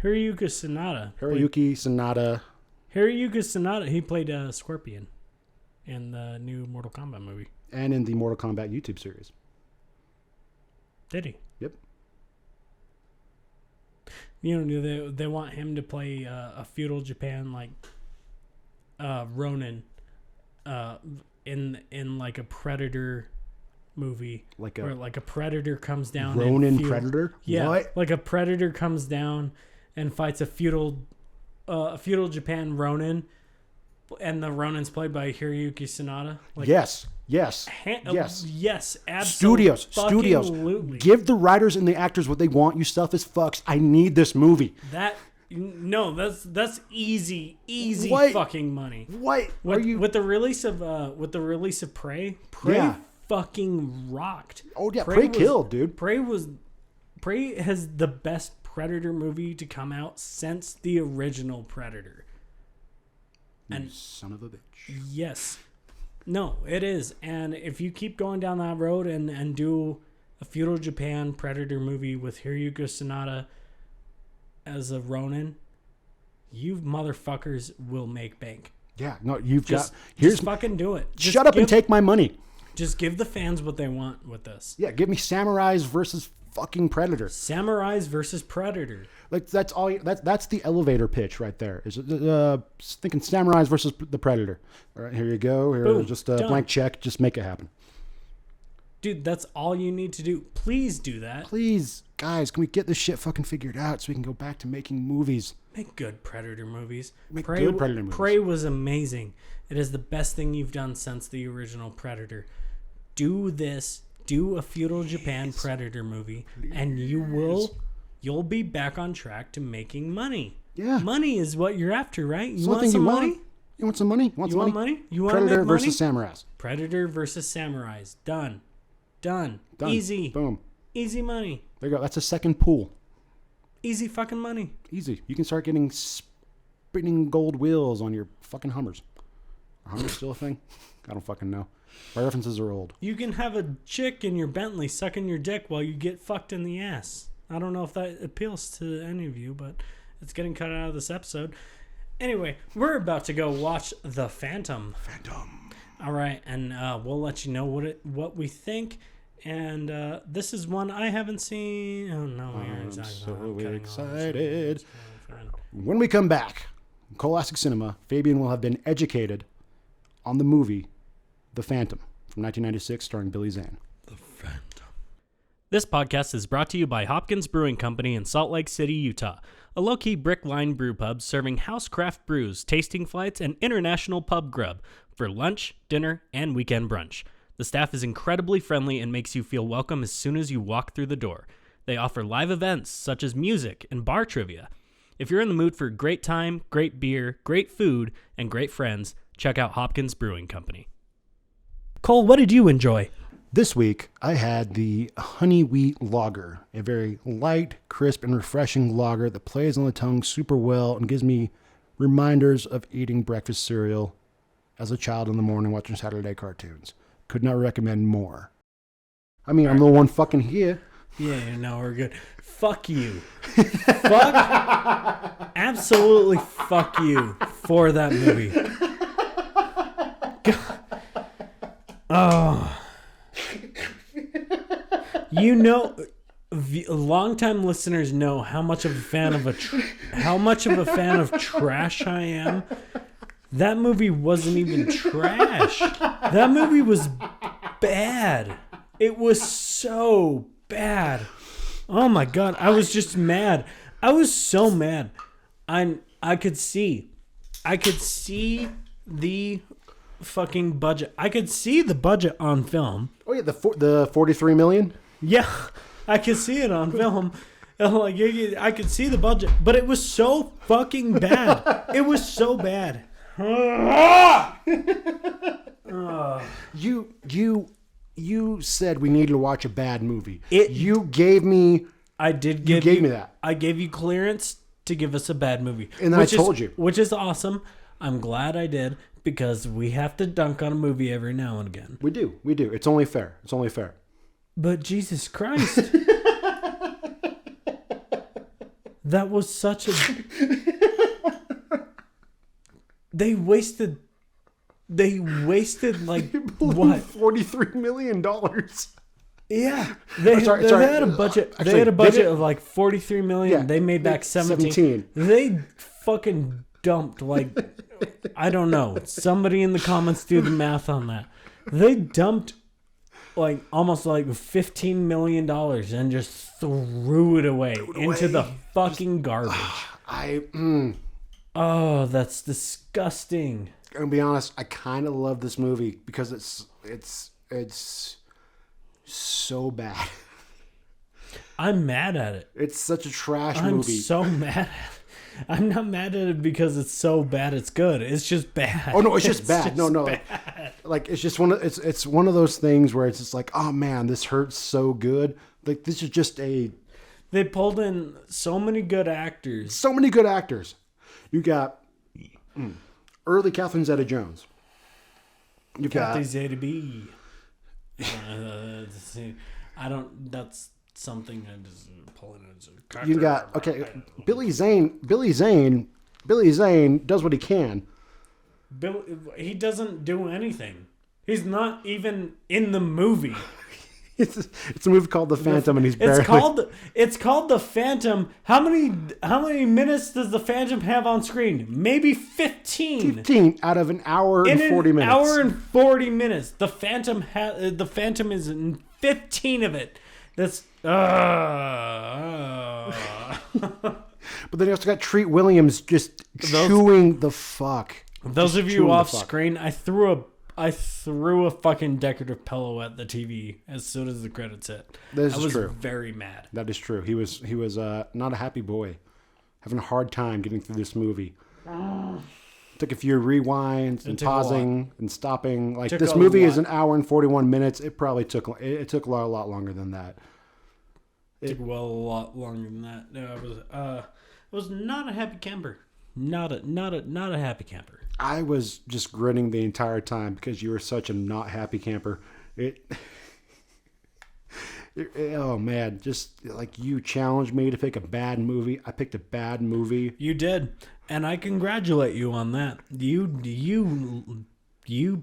Hiroyuki Sanada. Hiroyuki Sanada. Hiroyuki Sanada. He played Scorpion in the new Mortal Kombat movie. And in the Mortal Kombat YouTube series. Did he? Yep. You know, they want him to play a feudal Japan like Ronin in like a Predator movie, Like where like a predator comes down. Ronin and Predator? Yeah, What? like a predator comes down and fights a feudal Japan Ronin, and the Ronin's played by Hiroyuki Sanada. Like, Yes. yes, Studios. absolutely. Give the writers and the actors what they want, you selfish fucks. I need this movie. That's easy What? fucking money. What? Are you? With the release of Prey Yeah. fucking rocked. Oh, yeah, Prey killed, dude. Prey has the best Predator movie to come out since the original Predator. And son of a bitch. Yes. No, it is. And if you keep going down that road and do a feudal Japan Predator movie with Hiroyuki Sanada as a Ronin, you motherfuckers will make bank. Yeah, no, Just fucking do it. Shut up and take my money. Just give the fans what they want with this. Yeah, give me samurais versus fucking Predator. Samurais versus Predator. Like that's all. That's the elevator pitch right there. Is thinking samurais versus the Predator. All right, here you go. Here, Boom, just a done. blank check. Just make it happen. Dude, that's all you need to do. Please do that. Please, guys, can we get this shit fucking figured out so we can go back to making movies? Make good Predator movies. Make good Predator movies. Prey was amazing. It is the best thing you've done since the original Predator. Do this. Do a feudal Japan Predator movie, and you'll be back on track to making money. Yeah. Money is what you're after, right? You Something want some you money? Want? You want some money? You want money? You want Predator to make money? versus samurais. Predator versus samurais. Done. Done. Easy. Boom. Easy money. There you go. That's a second pool. Easy fucking money. Easy. You can start getting spinning gold wheels on your fucking Hummers. Are Hummers still a thing? I don't fucking know. My references are old. You can have a chick in your Bentley sucking your dick while you get fucked in the ass. I don't know if that appeals to any of you, but it's getting cut out of this episode. Anyway, we're about to go watch The Phantom. All right, and we'll let you know what we think. And this is one I haven't seen. Oh no, I'm exactly. so excited. When we come back, Cole-astic Cinema, Fabian will have been educated on the movie The Phantom from 1996, starring Billy Zane. The Phantom. This podcast is brought to you by Hopkins Brewing Company in Salt Lake City, Utah. A low-key brick-lined brew pub serving house craft brews, tasting flights, and international pub grub for lunch, dinner, and weekend brunch. The staff is incredibly friendly and makes you feel welcome as soon as you walk through the door. They offer live events such as music and bar trivia. If you're in the mood for great time, great beer, great food, and great friends, check out Hopkins Brewing Company. Cole, what did you enjoy? This week, I had the Honey Wheat Lager, a very light, crisp, and refreshing lager that plays on the tongue super well and gives me reminders of eating breakfast cereal as a child in the morning watching Saturday cartoons. Could not recommend more. I mean, I'm the one fucking here. Yeah, no, we're good. Fuck you. Absolutely fuck you for that movie. God. Oh. You know, longtime listeners know how much of a fan of trash I am. That movie wasn't even trash. That movie was bad. It was so bad. Oh my god, I was just mad. I was so mad. I could see the fucking budget. I could see the budget on film. Oh yeah, the 43 million? Yeah, I could see it on film. Like I could see the budget, but it was so fucking bad. It was so bad. You said we needed to watch a bad movie. You gave me that. I gave you clearance to give us a bad movie. And then I told you. Which is awesome. I'm glad I did, because we have to dunk on a movie every now and again. We do. It's only fair. But Jesus Christ. That was such a... They wasted like what? $43 million. Yeah, they had a budget. Actually, they had a budget of like 43 million. Yeah, they made back 17. They fucking dumped like I don't know. Somebody in the comments do the math on that. They dumped like almost like $15 million and just threw it away into the fucking garbage. Oh, that's disgusting. I'm gonna be honest, I kind of love this movie because it's so bad. I'm mad at it. It's such a trash I'm movie. I'm so mad at it. I'm not mad at it because it's so bad it's good. It's just bad. Oh no, it's just bad. Just no. bad. Like it's just it's one of those things where it's just like, oh man, this hurts so good. Like this is just They pulled in so many good actors. You got early Catherine Zeta-Jones. You've Kathy got Zeta-B. I don't. That's something I just pull in as a character. You got Billy Zane does what he can. He doesn't do anything. He's not even in the movie. It's a movie called The Phantom, and he's barely... It's called The Phantom. How many minutes does The Phantom have on screen? Maybe 15. 15 out of an hour and 40 minutes. An hour and 40 minutes. The Phantom is in 15 of it. That's But then you also got Treat Williams just chewing the fuck. Those of you off screen, I threw a fucking decorative pillow at the TV as soon as the credits hit. I was very mad. That is true. He was not a happy boy, having a hard time getting through this movie. Took a few rewinds and pausing and stopping. Like, this movie is an hour and 41 minutes. It probably took a lot longer than that. It took a lot longer than that. No, it was not a happy camper. Not a happy camper. I was just grinning the entire time because you were such a not happy camper. Oh man, just like you challenged me to pick a bad movie. I picked a bad movie. You did, and I congratulate you on that. You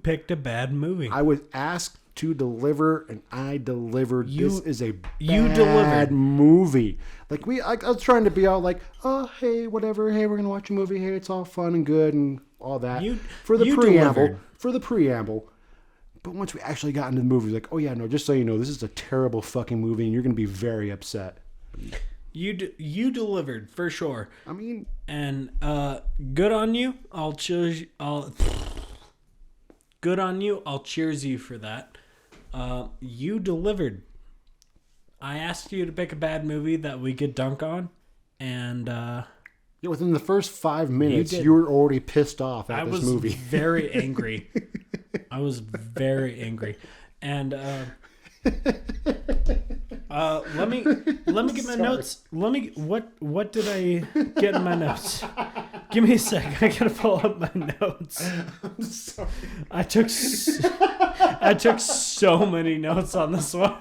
picked a bad movie. I was asked to deliver, and I delivered. This is a bad movie. Like I was trying to be all like, oh hey, whatever. Hey, we're gonna watch a movie. Hey, it's all fun and good and all that. For the preamble. But once we actually got into the movie, like, oh yeah, no, just so you know, this is a terrible fucking movie, and you're gonna be very upset. You delivered for sure. I mean, and good on you. Good on you. I'll cheers you for that. You delivered. I asked you to pick a bad movie that we could dunk on, and within the first 5 minutes, you were already pissed off at this movie. I was very angry. And let me get my notes. What did I get in my notes? Give me a sec. I gotta pull up my notes. I'm sorry. I took so many notes on this one.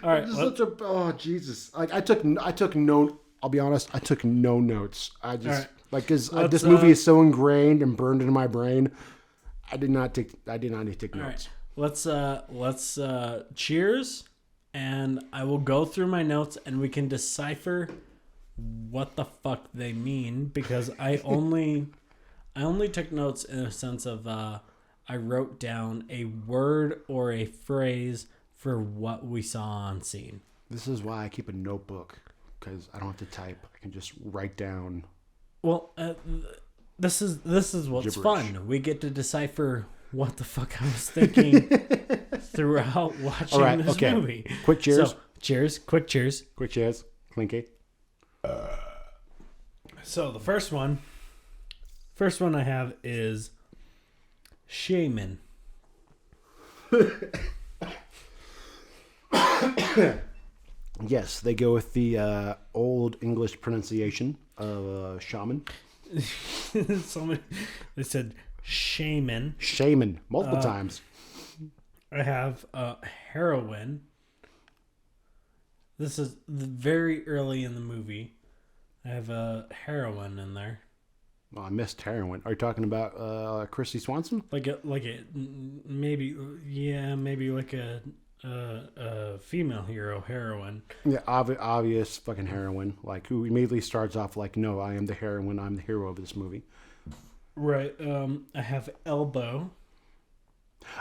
All right. Oh Jesus! Like I took no. I'll be honest. I took no notes. I just because this movie is so ingrained and burned into my brain. I did not need to take notes. Right. Let's cheers, and I will go through my notes, and we can decipher what the fuck they mean, because I only took notes in a sense of I wrote down a word or a phrase for what we saw on scene. This is why I keep a notebook, because I don't have to type. I can just write down. Well, this is what's gibberish. Fun. We get to decipher what the fuck I was thinking throughout watching this movie. Quick cheers. So, cheers. Quick cheers. Quick cheers. Clinky. So the first one I have is shaman. Yes, they go with the old English pronunciation of shaman. They said shaman. Shaman, multiple times. I have heroin. This is very early in the movie. I have heroin in there. Well, I missed heroin. Are you talking about Christy Swanson? Maybe like a female hero, heroine. Yeah, obvious fucking heroine. Like, who immediately starts off like, no, I am the heroine. I'm the hero of this movie. Right. I have elbow.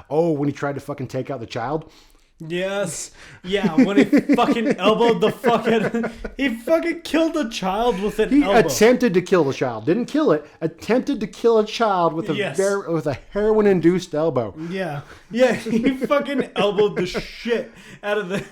Oh, when he tried to fucking take out the child? Yes. Yeah, when he fucking elbowed the fucking... He fucking killed a child with an elbow. He attempted to kill the child. Didn't kill it. Attempted to kill a child with a heroin-induced elbow. Yeah. Yeah, he fucking elbowed the shit out of the...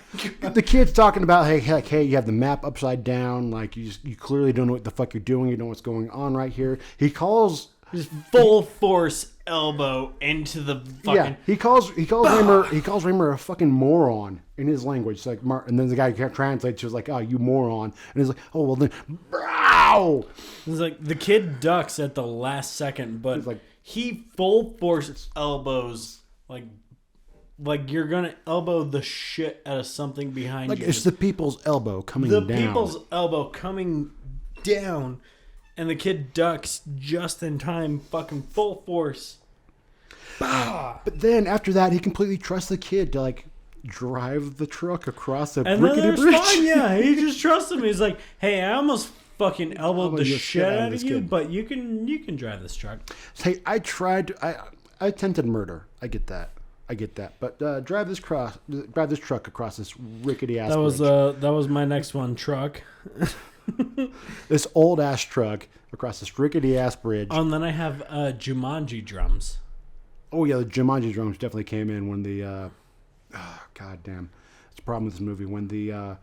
The kid's talking about, hey, you have the map upside down. Like, you clearly don't know what the fuck you're doing. You don't know what's going on right here. He calls... Just full force elbow into the fucking... Yeah, he calls Raymer a fucking moron in his language. It's like, and then the guy translates to like, oh, you moron. And he's like, oh, well then, brow. It's like, the kid ducks at the last second, but like, he full force elbows, like you're gonna elbow the shit out of something behind you. Like, it's the people's elbow coming down. The people's elbow coming down. And the kid ducks just in time, fucking full force. Bah! But then after that, he completely trusts the kid to like drive the truck across a And then rickety there's bridge. fine, yeah. He just trusts him. He's like, hey, I almost fucking elbowed Elbowed the your shit out of this you, kid. but you can drive this truck. Hey, I attempted murder. I get that. But drive this truck across this rickety ass bridge. That was my next one, truck. This old ass truck across this rickety ass bridge. Oh, and then I have Jumanji drums. Oh yeah, the Jumanji drums definitely came in when the god damn. It's a problem with this movie when the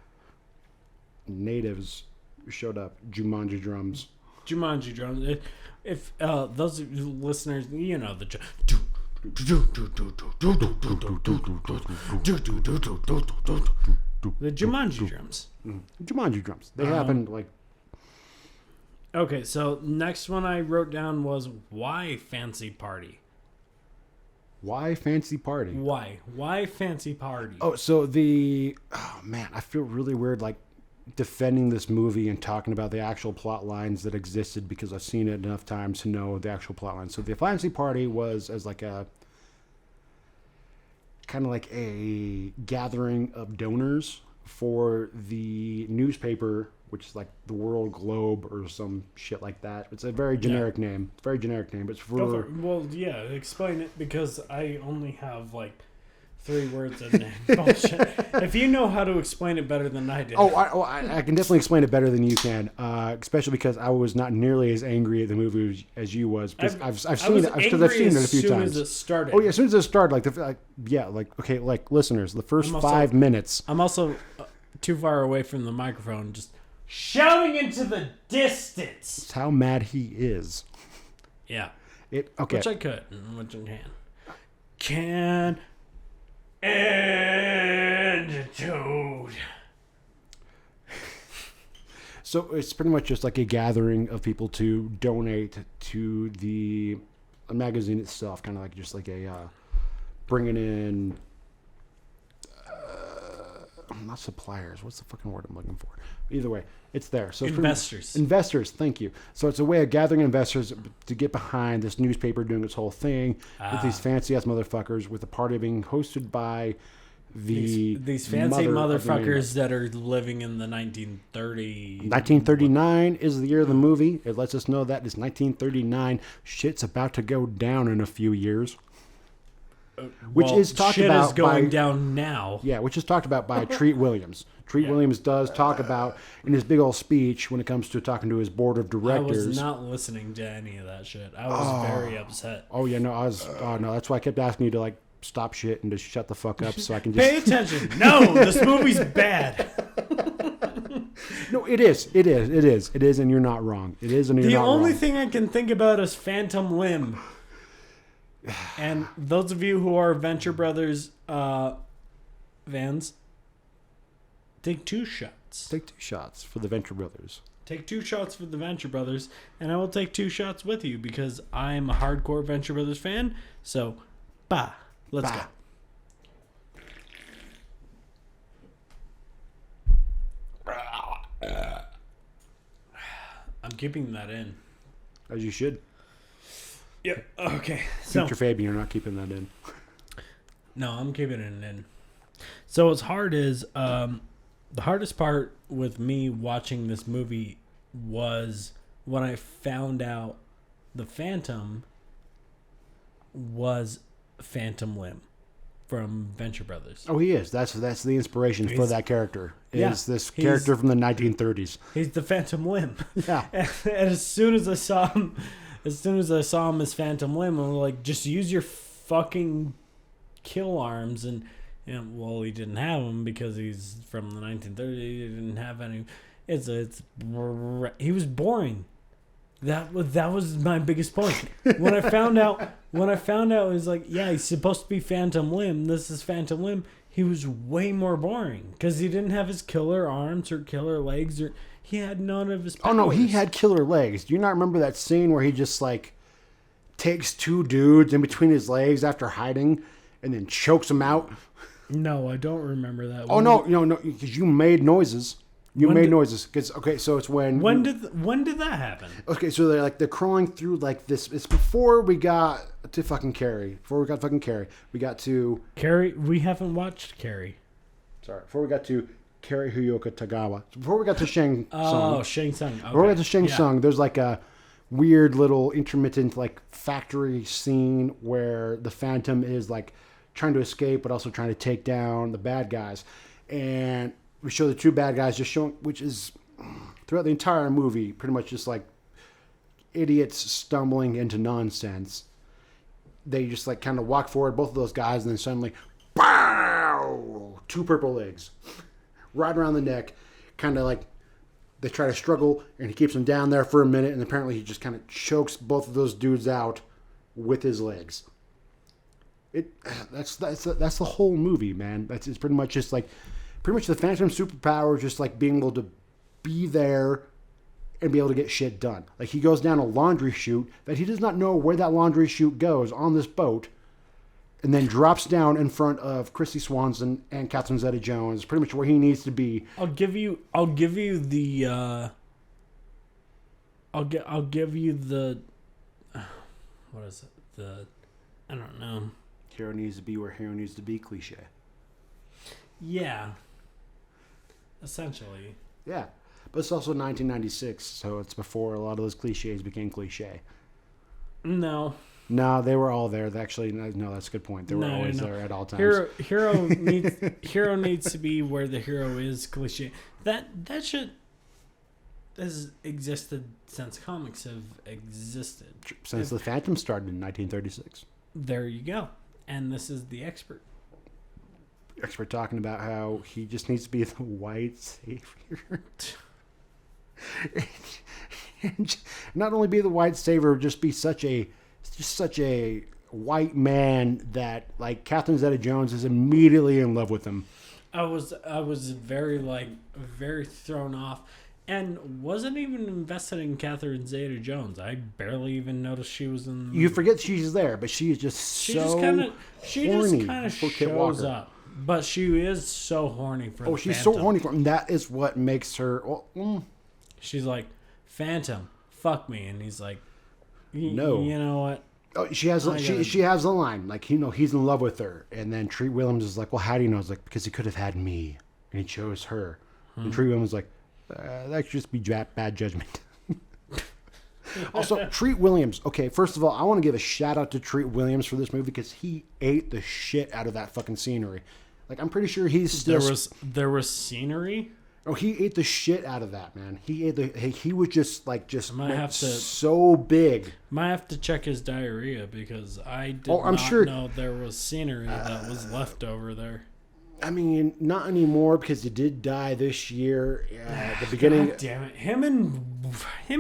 natives showed up. Jumanji drums. Jumanji drums. If those of you listeners, you know the Jumanji drums. Jumanji drums. They happen like. Okay, so next one I wrote down was why fancy party? Why fancy party? Why fancy party? Oh, so man, I feel really weird like defending this movie and talking about the actual plot lines that existed because I've seen it enough times to know the actual plot lines. So the fancy party was as like a kind of like a gathering of donors for the newspaper, which is like the World Globe or some shit like that. It's a very generic name. It's a very generic name. But it's for Well, yeah, explain it because I only have like 3 words in there. Bullshit. If you know how to explain it better than I did. I can definitely explain it better than you can, especially because I was not nearly as angry at the movie as you was. Because I've seen it a few times. As soon as it started. Oh yeah, as soon as it started, like listeners, the first 5 minutes. I'm also too far away from the microphone, just shouting into the distance. It's how mad he is. Yeah. Okay. Which I could, which I can. Attitude. So it's pretty much just like a gathering of people to donate to the magazine itself, kind of like just like a bringing in not suppliers. What's the fucking word I'm looking for? Either way, it's there. So Investors. Investors. Thank you. So it's a way of gathering investors to get behind this newspaper doing its whole thing with these fancy ass motherfuckers, with the party being hosted by these fancy motherfuckers that are living in the 1930s. 1939 is the year of the movie. It lets us know that it's 1939. Shit's about to go down in a few years. Which is talked shit about is going down now. Yeah, which is talked about by Treat Williams. Treat Williams does talk about in his big old speech when it comes to talking to his board of directors. I was not listening to any of that shit. I was very upset. Oh yeah, no, I was. Oh no, that's why I kept asking you to like stop shit and just shut the fuck up so I can just pay attention. No, this movie's bad. No, it is, and you're not wrong. It is, and you're not wrong. The only thing I can think about is Phantom Limb. And those of you who are Venture Brothers fans, take 2 shots. Take 2 shots for the Venture Brothers. Take 2 shots for the Venture Brothers, and I will take 2 shots with you because I'm a hardcore Venture Brothers fan. So, let's go. I'm keeping that in. As you should. Yep. Okay. So, Future Fabian, you're not keeping that in. No, I'm keeping it in. So what's hard is the hardest part with me watching this movie was when I found out the Phantom was Phantom Limb from Venture Brothers. Oh, he is. That's the inspiration for that character. This character from the 1930s. He's the Phantom Limb. Yeah. And as soon as I saw him as Phantom Limb, I'm like, just use your fucking kill arms. And well, he didn't have them because he's from the 1930s. He didn't have any. He was boring. That was my biggest point. When I found out, it was like, yeah, he's supposed to be Phantom Limb. This is Phantom Limb. He was way more boring because he didn't have his killer arms or killer legs, or he had none of his powers. Oh no, he had killer legs. Do you not remember that scene where he just like takes 2 dudes in between his legs after hiding and then chokes them out? No, I don't remember that. Oh no, because you made noises. So it's when did that happen? Okay, so they're crawling through like this. It's before we got to fucking Carrie. Before we got fucking Carrie, we got to Carrie, we haven't watched Carrie. sorry. Before we got to Carrie Hiyoka Tagawa. So before we got to Shang Oh, Tsung. Shang Tsung. Okay. Before we got to Shang Tsung, there's like a weird little intermittent like factory scene where the Phantom is like trying to escape, but also trying to take down the bad guys. And we show the two bad guys just showing, which is throughout the entire movie, pretty much just like idiots stumbling into nonsense. They just like kind of walk forward, both of those guys, and then suddenly, BOW! 2 purple legs. Right around the neck, kind of like they try to struggle, and he keeps them down there for a minute, and apparently he just kind of chokes both of those dudes out with his legs. That's the whole movie, man. It's pretty much just like the Phantom superpower, just like being able to be there and be able to get shit done. Like he goes down a laundry chute that he does not know where that laundry chute goes on this boat, and then drops down in front of Christy Swanson and Catherine Zeta-Jones, pretty much where he needs to be. I'll give you the what is it? I don't know. Hero needs to be where hero needs to be cliche. Yeah. Essentially. Yeah. But it's also 1996, so it's before a lot of those cliches became cliche. No. No, they were all there. Actually, no, that's a good point. They were always there at all times. Hero needs to be where the hero is cliche. That shit has existed since comics have existed. Since the Phantom started in 1936. There you go. And this is the expert. Expert talking about how he just needs to be the white savior. And not only be the white savior, just be such a white man that like Catherine Zeta-Jones is immediately in love with him. I was very thrown off, and wasn't even invested in Catherine Zeta-Jones. I barely even noticed she was in. You forget she's there, but she is just She so just kind of for Kit shows Walker. up, but she is so horny for. Oh, the she's Phantom. so horny for him. That is what makes her. Well, She's like, Phantom, fuck me, and he's like, No. You know what? oh, she has the line like he's in love with her, and then Treat Williams is like, well, how do you know? It's like because he could have had me, and he chose her. And Treat Williams is like, that could just be bad judgment. Also, Treat Williams. Okay, first of all, I want to give a shout out to Treat Williams for this movie because he ate the shit out of that fucking scenery. Like I'm pretty sure he's still. There was scenery. Oh, he ate the shit out of that, man. He was just might have to- so big. Might have to check his diarrhea because I did I'm not sure- know there was scenery that was left over there. I mean, not anymore because he did die this year at the beginning. God damn it! Him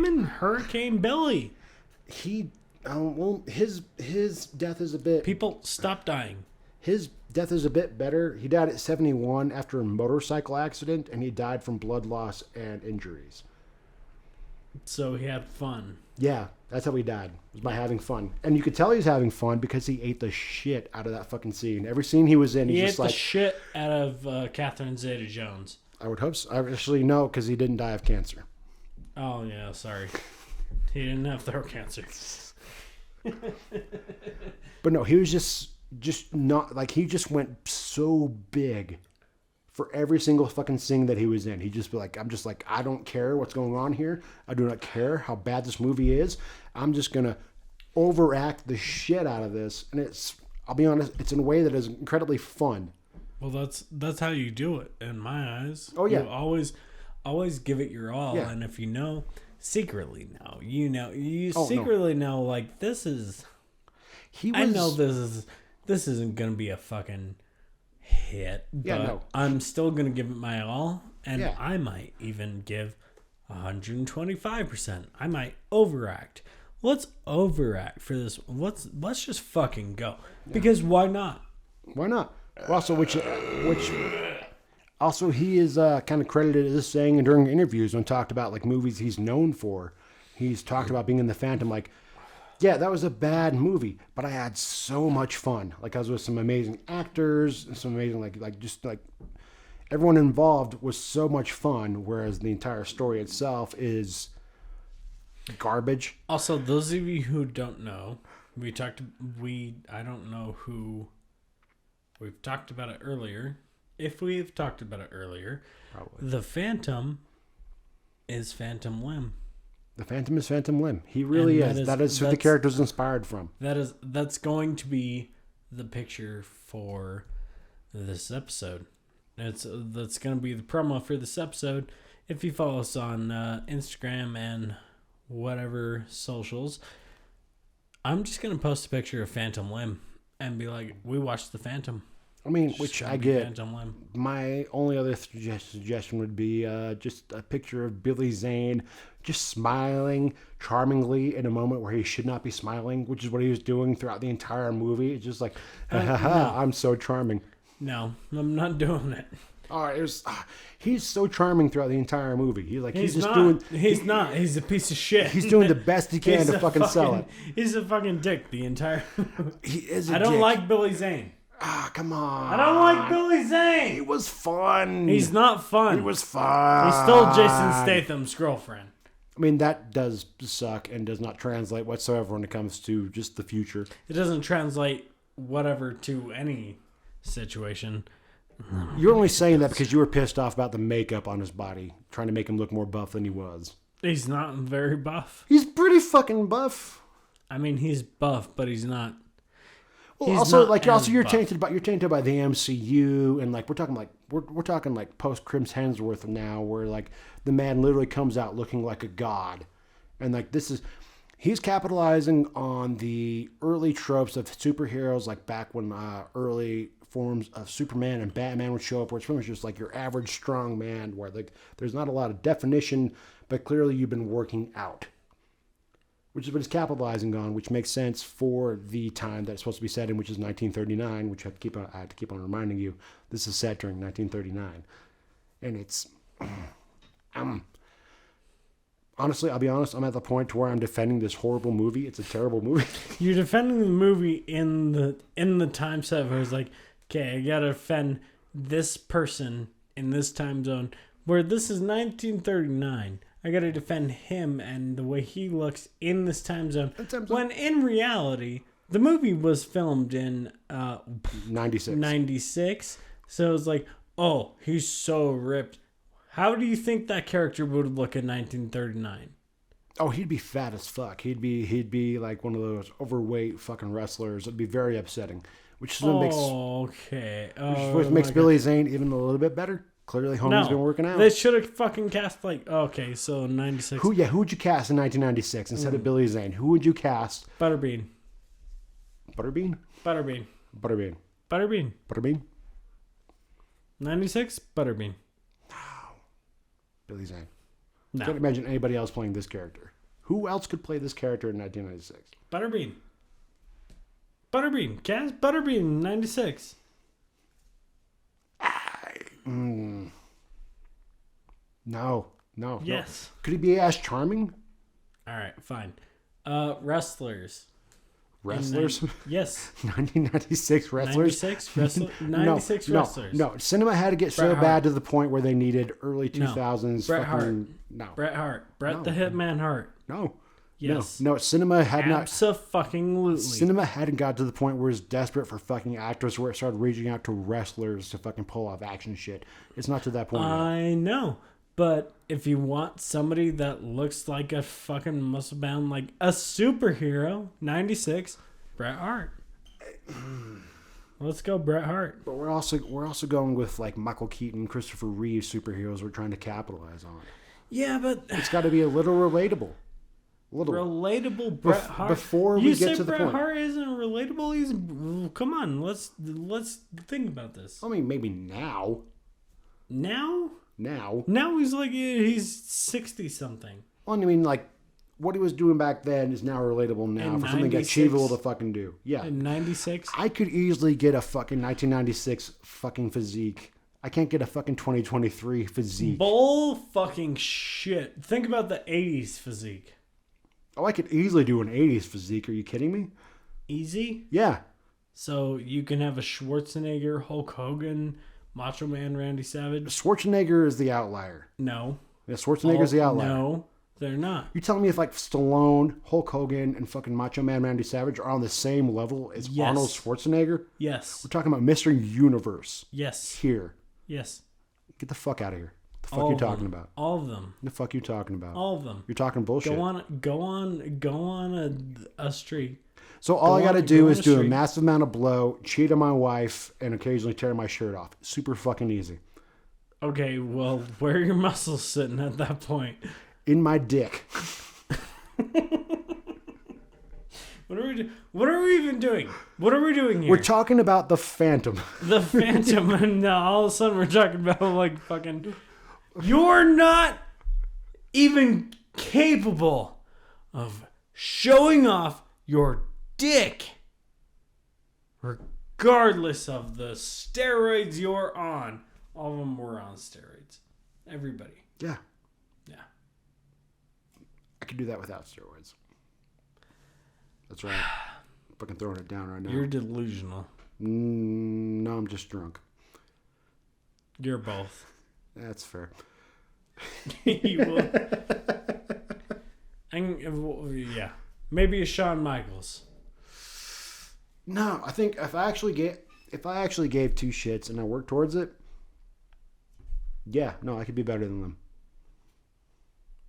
and Hurricane Billy. His death is a bit. People stop dying. His death is a bit better. He died at 71 after a motorcycle accident, and he died from blood loss and injuries. So he had fun. Yeah, that's how he died. Was by having fun, and you could tell he was having fun because he ate the shit out of that fucking scene. Every scene he was in, He he's ate just the like. shit out of Catherine Zeta-Jones. I would hope so. I actually no, because he didn't die of cancer. Oh yeah, sorry. He didn't have throat cancer. But no, he was just not like he just went so big for every single fucking scene that he was in. He'd just be like, I'm just like, I don't care what's going on here. I do not care how bad this movie is. I'm just gonna overact the shit out of this, and I'll be honest, it's in a way that is incredibly fun. Well, that's how you do it in my eyes. Oh, yeah. You always give it your all, Yeah. and if you know, secretly know, you Oh, secretly know, like this is. I know this isn't gonna be a fucking hit, Yeah, but no. I'm still gonna give it my all, and Yeah. I might even give 125%. I might overact. Let's overact for this. Let's just fucking go, because why not? Why not? Also, which also he is kind of credited as saying during interviews when talked about like movies he's known for. He's talked about being in The Phantom, like, yeah, that was a bad movie, but I had so much fun. Like I was with some amazing actors, and some amazing like everyone involved was so much fun. Whereas the entire story itself is garbage. Also, those of you who don't know, I don't know who we've talked about it earlier. If we've talked about it earlier, Probably. the Phantom is Phantom Limb. The Phantom is Phantom Limb. He really And is. That is who the character's inspired from. That's going to be the picture for this episode. That's going to be the promo for this episode. If you follow us on Instagram and whatever socials, I'm just going to post a picture of Phantom Limb and be like, we watched the Phantom. I mean, which I get. Phantom Limb. My only other suggestion would be just a picture of Billy Zane just smiling charmingly in a moment where he should not be smiling, which is what he was doing throughout the entire movie. It's just like, no. I'm so charming. No, I'm not doing it. He's so charming throughout the entire movie. He's a piece of shit. He's doing the best he can to fucking sell it. He's a fucking dick the entire He is a I don't dick. like Billy Zane. Come on. I don't like Billy Zane. He was fun. He's not fun. He was fun. He stole Jason Statham's girlfriend. I mean, that does suck and does not translate whatsoever when it comes to just the future. It doesn't translate whatever to any situation. You're only saying that because you were pissed off about the makeup on his body, trying to make him look more buff than he was. He's not very buff. He's pretty fucking buff. I mean, he's buff, but he's not. Well, He's also, not you're buff. tainted by the MCU, and we're talking like post Crims Hemsworth now, where like the man literally comes out looking like a god, and like he's capitalizing on the early tropes of superheroes, like back when early forms of Superman and Batman would show up, where it's pretty much just like your average strong man, where like there's not a lot of definition, but clearly you've been working out. Which is what he's capitalizing on, which makes sense for the time that it's supposed to be set in, which is 1939, which I have to keep on reminding you, this is set during 1939. And it's... honestly, I'll be honest, I'm at the point to where I'm defending this horrible movie. It's a terrible movie. You're defending the movie in the time set where it's like, okay, I gotta defend this person in this time zone, where this is 1939. I gotta defend him and the way he looks in this time zone. When in reality, the movie was filmed in 96. 96. So it's like, oh, he's so ripped. How do you think that character would look in 1939? Oh, he'd be fat as fuck. He'd be like one of those overweight fucking wrestlers. It'd be very upsetting. Which is what makes Billy Zane even a little bit better. Clearly, homie's been working out. They should have fucking cast so 96. Who would you cast in 1996 instead of Billy Zane? Who would you cast? Butterbean. Butterbean? Butterbean. Butterbean. Butterbean. Butterbean? 96? Butterbean. Billy Zane. No. Can't imagine anybody else playing this character. Who else could play this character in 1996? Butterbean. Cast Butterbean 96. No. Yes. No. Could he be as charming? All right, fine. Wrestlers. Wrestlers? Yes. 1996 wrestlers? 96 wrestlers. No. Cinema had to get so bad to the point where they needed early 2000s. Bret Hart. No. Bret Hart. Bret the Hitman Hart. No. Yes. No. Cinema had not. Abso-fucking-lutely. Cinema hadn't got to the point where it's desperate for fucking actors where it started reaching out to wrestlers to fucking pull off action shit. It's not to that point yet. I know. But if you want somebody that looks like a fucking muscle-bound, like a superhero, 96, Bret Hart. Let's go, Bret Hart. But we're also going with like Michael Keaton, Christopher Reeve superheroes we're trying to capitalize on. Yeah, but it's got to be a little relatable. Relatable Bret Hart. Before we get to the point. Bret Hart isn't relatable. He's come on. Let's think about this. I mean, maybe now. Now he's like he's 60 something. Well, I mean, like what he was doing back then is now relatable now for something achievable to fucking do. Yeah. In 96, I could easily get a fucking 1996 fucking physique. I can't get a fucking 2023 physique. Bull fucking shit. Think about the 80s physique. Oh, I could easily do an 80s physique. Are you kidding me? Easy? Yeah. So you can have a Schwarzenegger, Hulk Hogan, Macho Man, Randy Savage. Schwarzenegger is the outlier. No. Yeah, Schwarzenegger's the outlier. No. They're not. You telling me if like Stallone, Hulk Hogan, and fucking Macho Man Randy Savage are on the same level as Yes. Arnold Schwarzenegger? Yes. We're talking about Mr. Universe Yes. here. Yes. Get the fuck out of here. What the fuck All you of talking them. about? All of them. What the fuck you talking about? All of them. You're talking bullshit. Go on a streak. So all I got to go do on is a do a streak. massive amount of blow, cheat on my wife, and occasionally tear my shirt off. Super fucking easy. Okay, well, where are your muscles sitting at that point? In my dick. What are we even doing? What are we doing here? We're talking about the Phantom. The Phantom, and now all of a sudden we're talking about like fucking. You're not even capable of showing off your dick, regardless of the steroids you're on. All of them were on steroids. Everybody. Yeah. Yeah. I could do that without steroids. That's right. Fucking throwing it down right now. You're delusional. No, I'm just drunk. You're both. That's fair. You will. Yeah. Maybe a Shawn Michaels. No, I think if I actually gave two shits and I worked towards it, yeah, no, I could be better than them.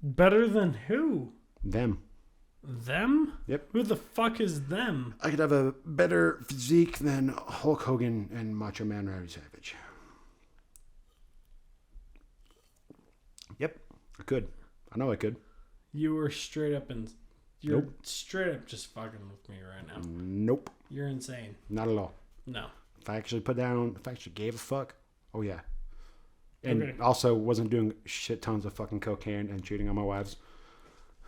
Better than who? Them. Them? Yep. Who the fuck is them? I could have a better physique than Hulk Hogan and Macho Man Randy Savage. Yep, I could. I know I could. You were straight up and you're Nope. straight up just fucking with me right now. Nope, You're insane. not at all. No. If I actually gave a fuck, oh yeah. And Okay. also wasn't doing shit tons of fucking cocaine and cheating on my wives.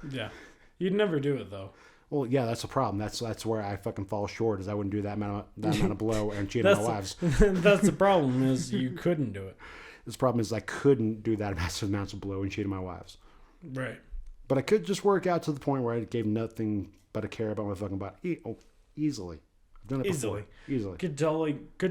Yeah. You'd never do it though. Well, yeah, that's a problem. That's where I fucking fall short. Is I wouldn't do that amount of blow and cheat on my wives. That's the problem is you couldn't do it. This problem is I couldn't do that massive amounts of blow and cheat on my wives. Right. But I could just work out to the point where I gave nothing but a care about my fucking body. Easily. I've done it before. Easily. Could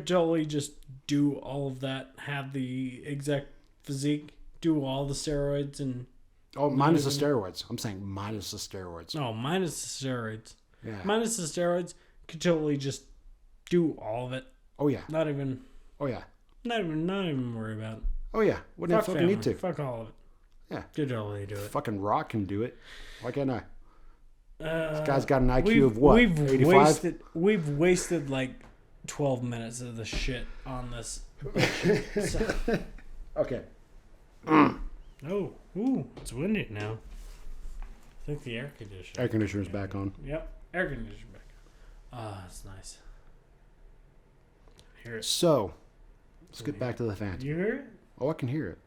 totally just do all of that, have the exact physique, do all the steroids and Oh, minus the steroids. I'm saying minus the steroids. no, minus the steroids. Yeah. Minus the steroids, could totally just do all of it. Oh, yeah. Not even Oh, yeah. not even worry about it. Oh, yeah. Wouldn't Fuck fucking family. need to. Fuck all of it. Yeah. Could totally do it. Fucking Rock can do it. Why can't I? This guy's got an IQ of what? 85? We've wasted like 12 minutes of the shit on this. So- Okay. Oh, ooh, it's windy now. I think the air conditioner. Air conditioner's back on. Yep, air conditioner back. Ah, that's nice. Hear it? So, let's get back to the Phantom. You hear it? Oh, I can hear it.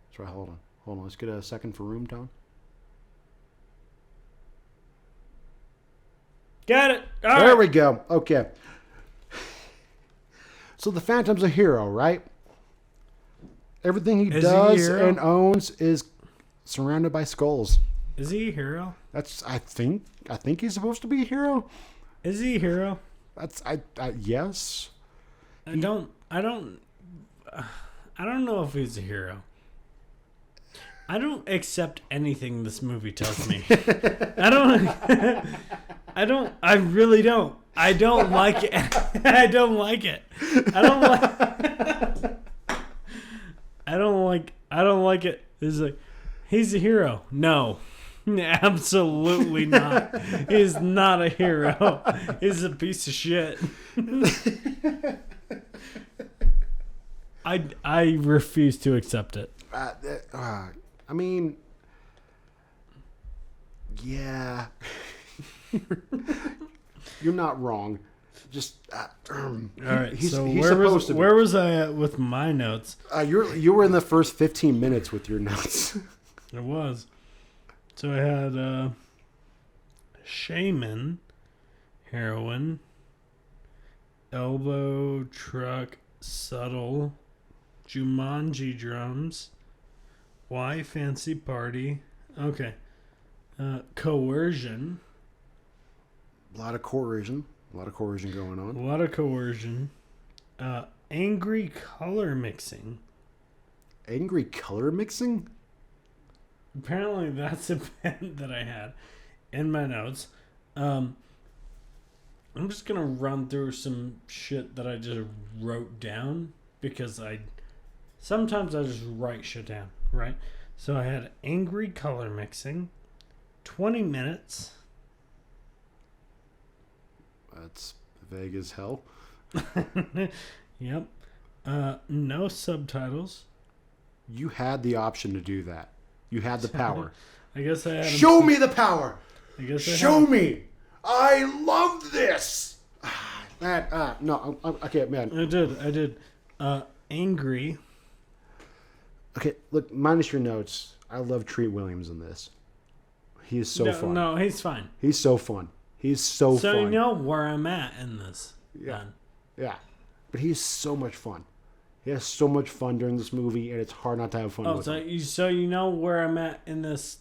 That's right. Hold on. Let's get a second for room tone. Got it. All There right. we go. Okay. So the Phantom's a hero, right? Everything he Is he a does hero? and owns is surrounded by skulls. Is he a hero? That's I think he's supposed to be a hero. Is he a hero? That's yes. I don't know if he's a hero. I don't accept anything this movie tells me. I really don't. I don't like it. I don't like it. I don't like it. It's like, he's a hero. No. Absolutely not. He's not a hero. He's a piece of shit. I refuse to accept it. I mean, yeah. You're not wrong. Just All right. he's So supposed to be. where was I at with my notes? You were in the first 15 minutes with your notes. It was. So I had Shaman, heroin, elbow, truck, subtle, Jumanji drums, why fancy party, okay, coercion, A lot of coercion going on. a lot of coercion, angry color mixing. Angry color mixing? apparently that's a pen that I had in my notes. I'm just gonna run through some shit that I just wrote down because sometimes I just write shit down, right? So I had angry color mixing, 20 minutes. That's vague as hell. Yep. No subtitles. You had the option to do that. You had the power. I guess I had. Show me the power. I guess Show me. I love this. No, okay, man. I did. Angry. Okay, look, minus your notes. I love Treat Williams in this. He is so fun. No, he's fine. He's so fun. He's so fun. So you know where I'm at in this. Yeah. Then. Yeah. But he's so much fun. He has so much fun during this movie, and it's hard not to have fun with him. So you know where I'm at in this,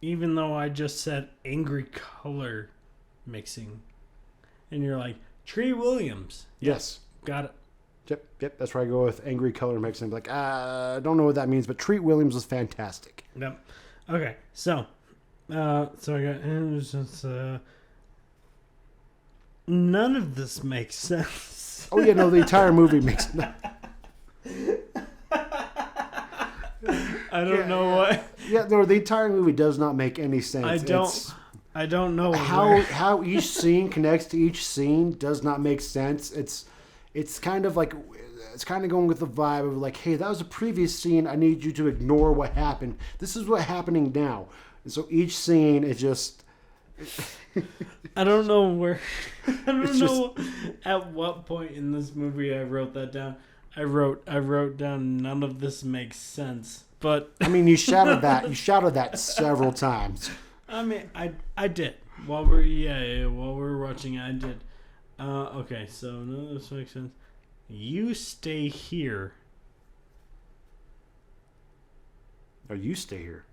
even though I just said angry color mixing. And you're like, Tree Williams. Yes. Got it. Yep. That's where I go with angry color mixing. Like, I don't know what that means, but Treat Williams was fantastic. Yep. Okay, so I got none of this makes sense. Oh, yeah, no, the entire movie makes... I don't know what. Yeah, no, the entire movie does not make any sense. I don't know how each scene connects to each scene does not make sense. It's kind of like going with the vibe of like, hey, that was a previous scene. I need you to ignore what happened. This is what's happening now. And so each scene is just. I don't know where. I don't know at what point in this movie I wrote that down. I wrote down none of this makes sense. But I mean, you shouted that. You shouted that several times. I mean, I did while we're watching it. I did. Okay, so none of this makes sense. You stay here. No, you stay here.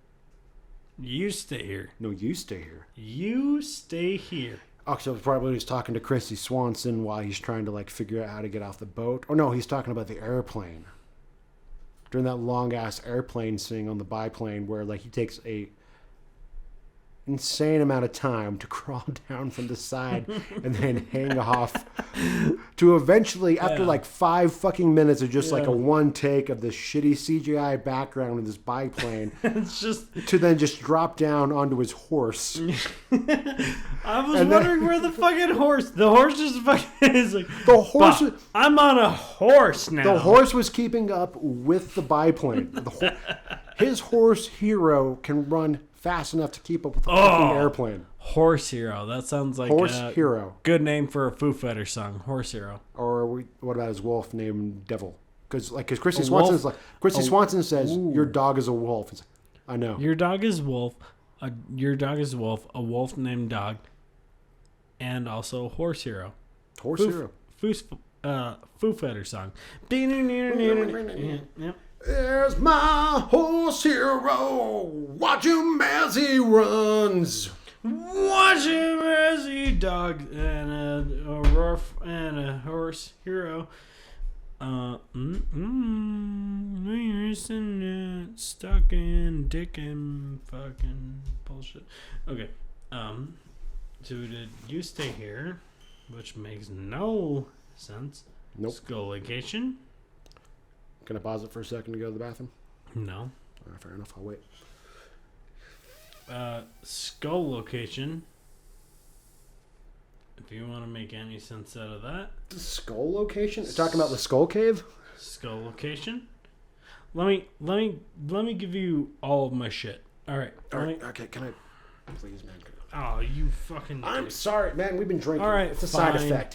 You stay here. No, you stay here. You stay here. Oh, so probably he's talking to Christy Swanson while he's trying to like figure out how to get off the boat. Or no, he's talking about the airplane. During that long ass airplane scene on the biplane where like he takes a insane amount of time to crawl down from the side and then hang off to eventually after like 5 fucking minutes of just like a one take of this shitty CGI background of this biplane it's just to then just drop down onto his horse. I was wondering where the fucking horse. The horse just fucking is like the horse. I'm on a horse now. The horse was keeping up with the biplane. His horse Hero can run fast enough to keep up with the fucking airplane. Horse Hero. That sounds like Horse Hero. Good name for a Foo Fighters song. Horse Hero. Or what about his wolf named Devil? Because Christy Swanson Swanson says your dog is a wolf. It's like, I know. Your dog is wolf. Your dog is wolf. A wolf named Dog. And also Horse Hero. Horse Hero. Foo Fighters song. Yep. There's my horse Hero. Watch him as he runs. Watch him as he dogs and a horse hero. Stuck in dick and fucking bullshit. Okay. So did you stay here, which makes no sense. Nope. Skull location. Can I pause it for a second to go to the bathroom? No. All right, fair enough. I'll wait. Skull location. If you want to make any sense out of that. The skull location? You're talking about the skull cave? Skull location. Let me give you all of my shit. All right. Okay, can I please, man? Oh, you fucking I'm dick. sorry, man. We've been drinking. All right, it's a fine. side effect.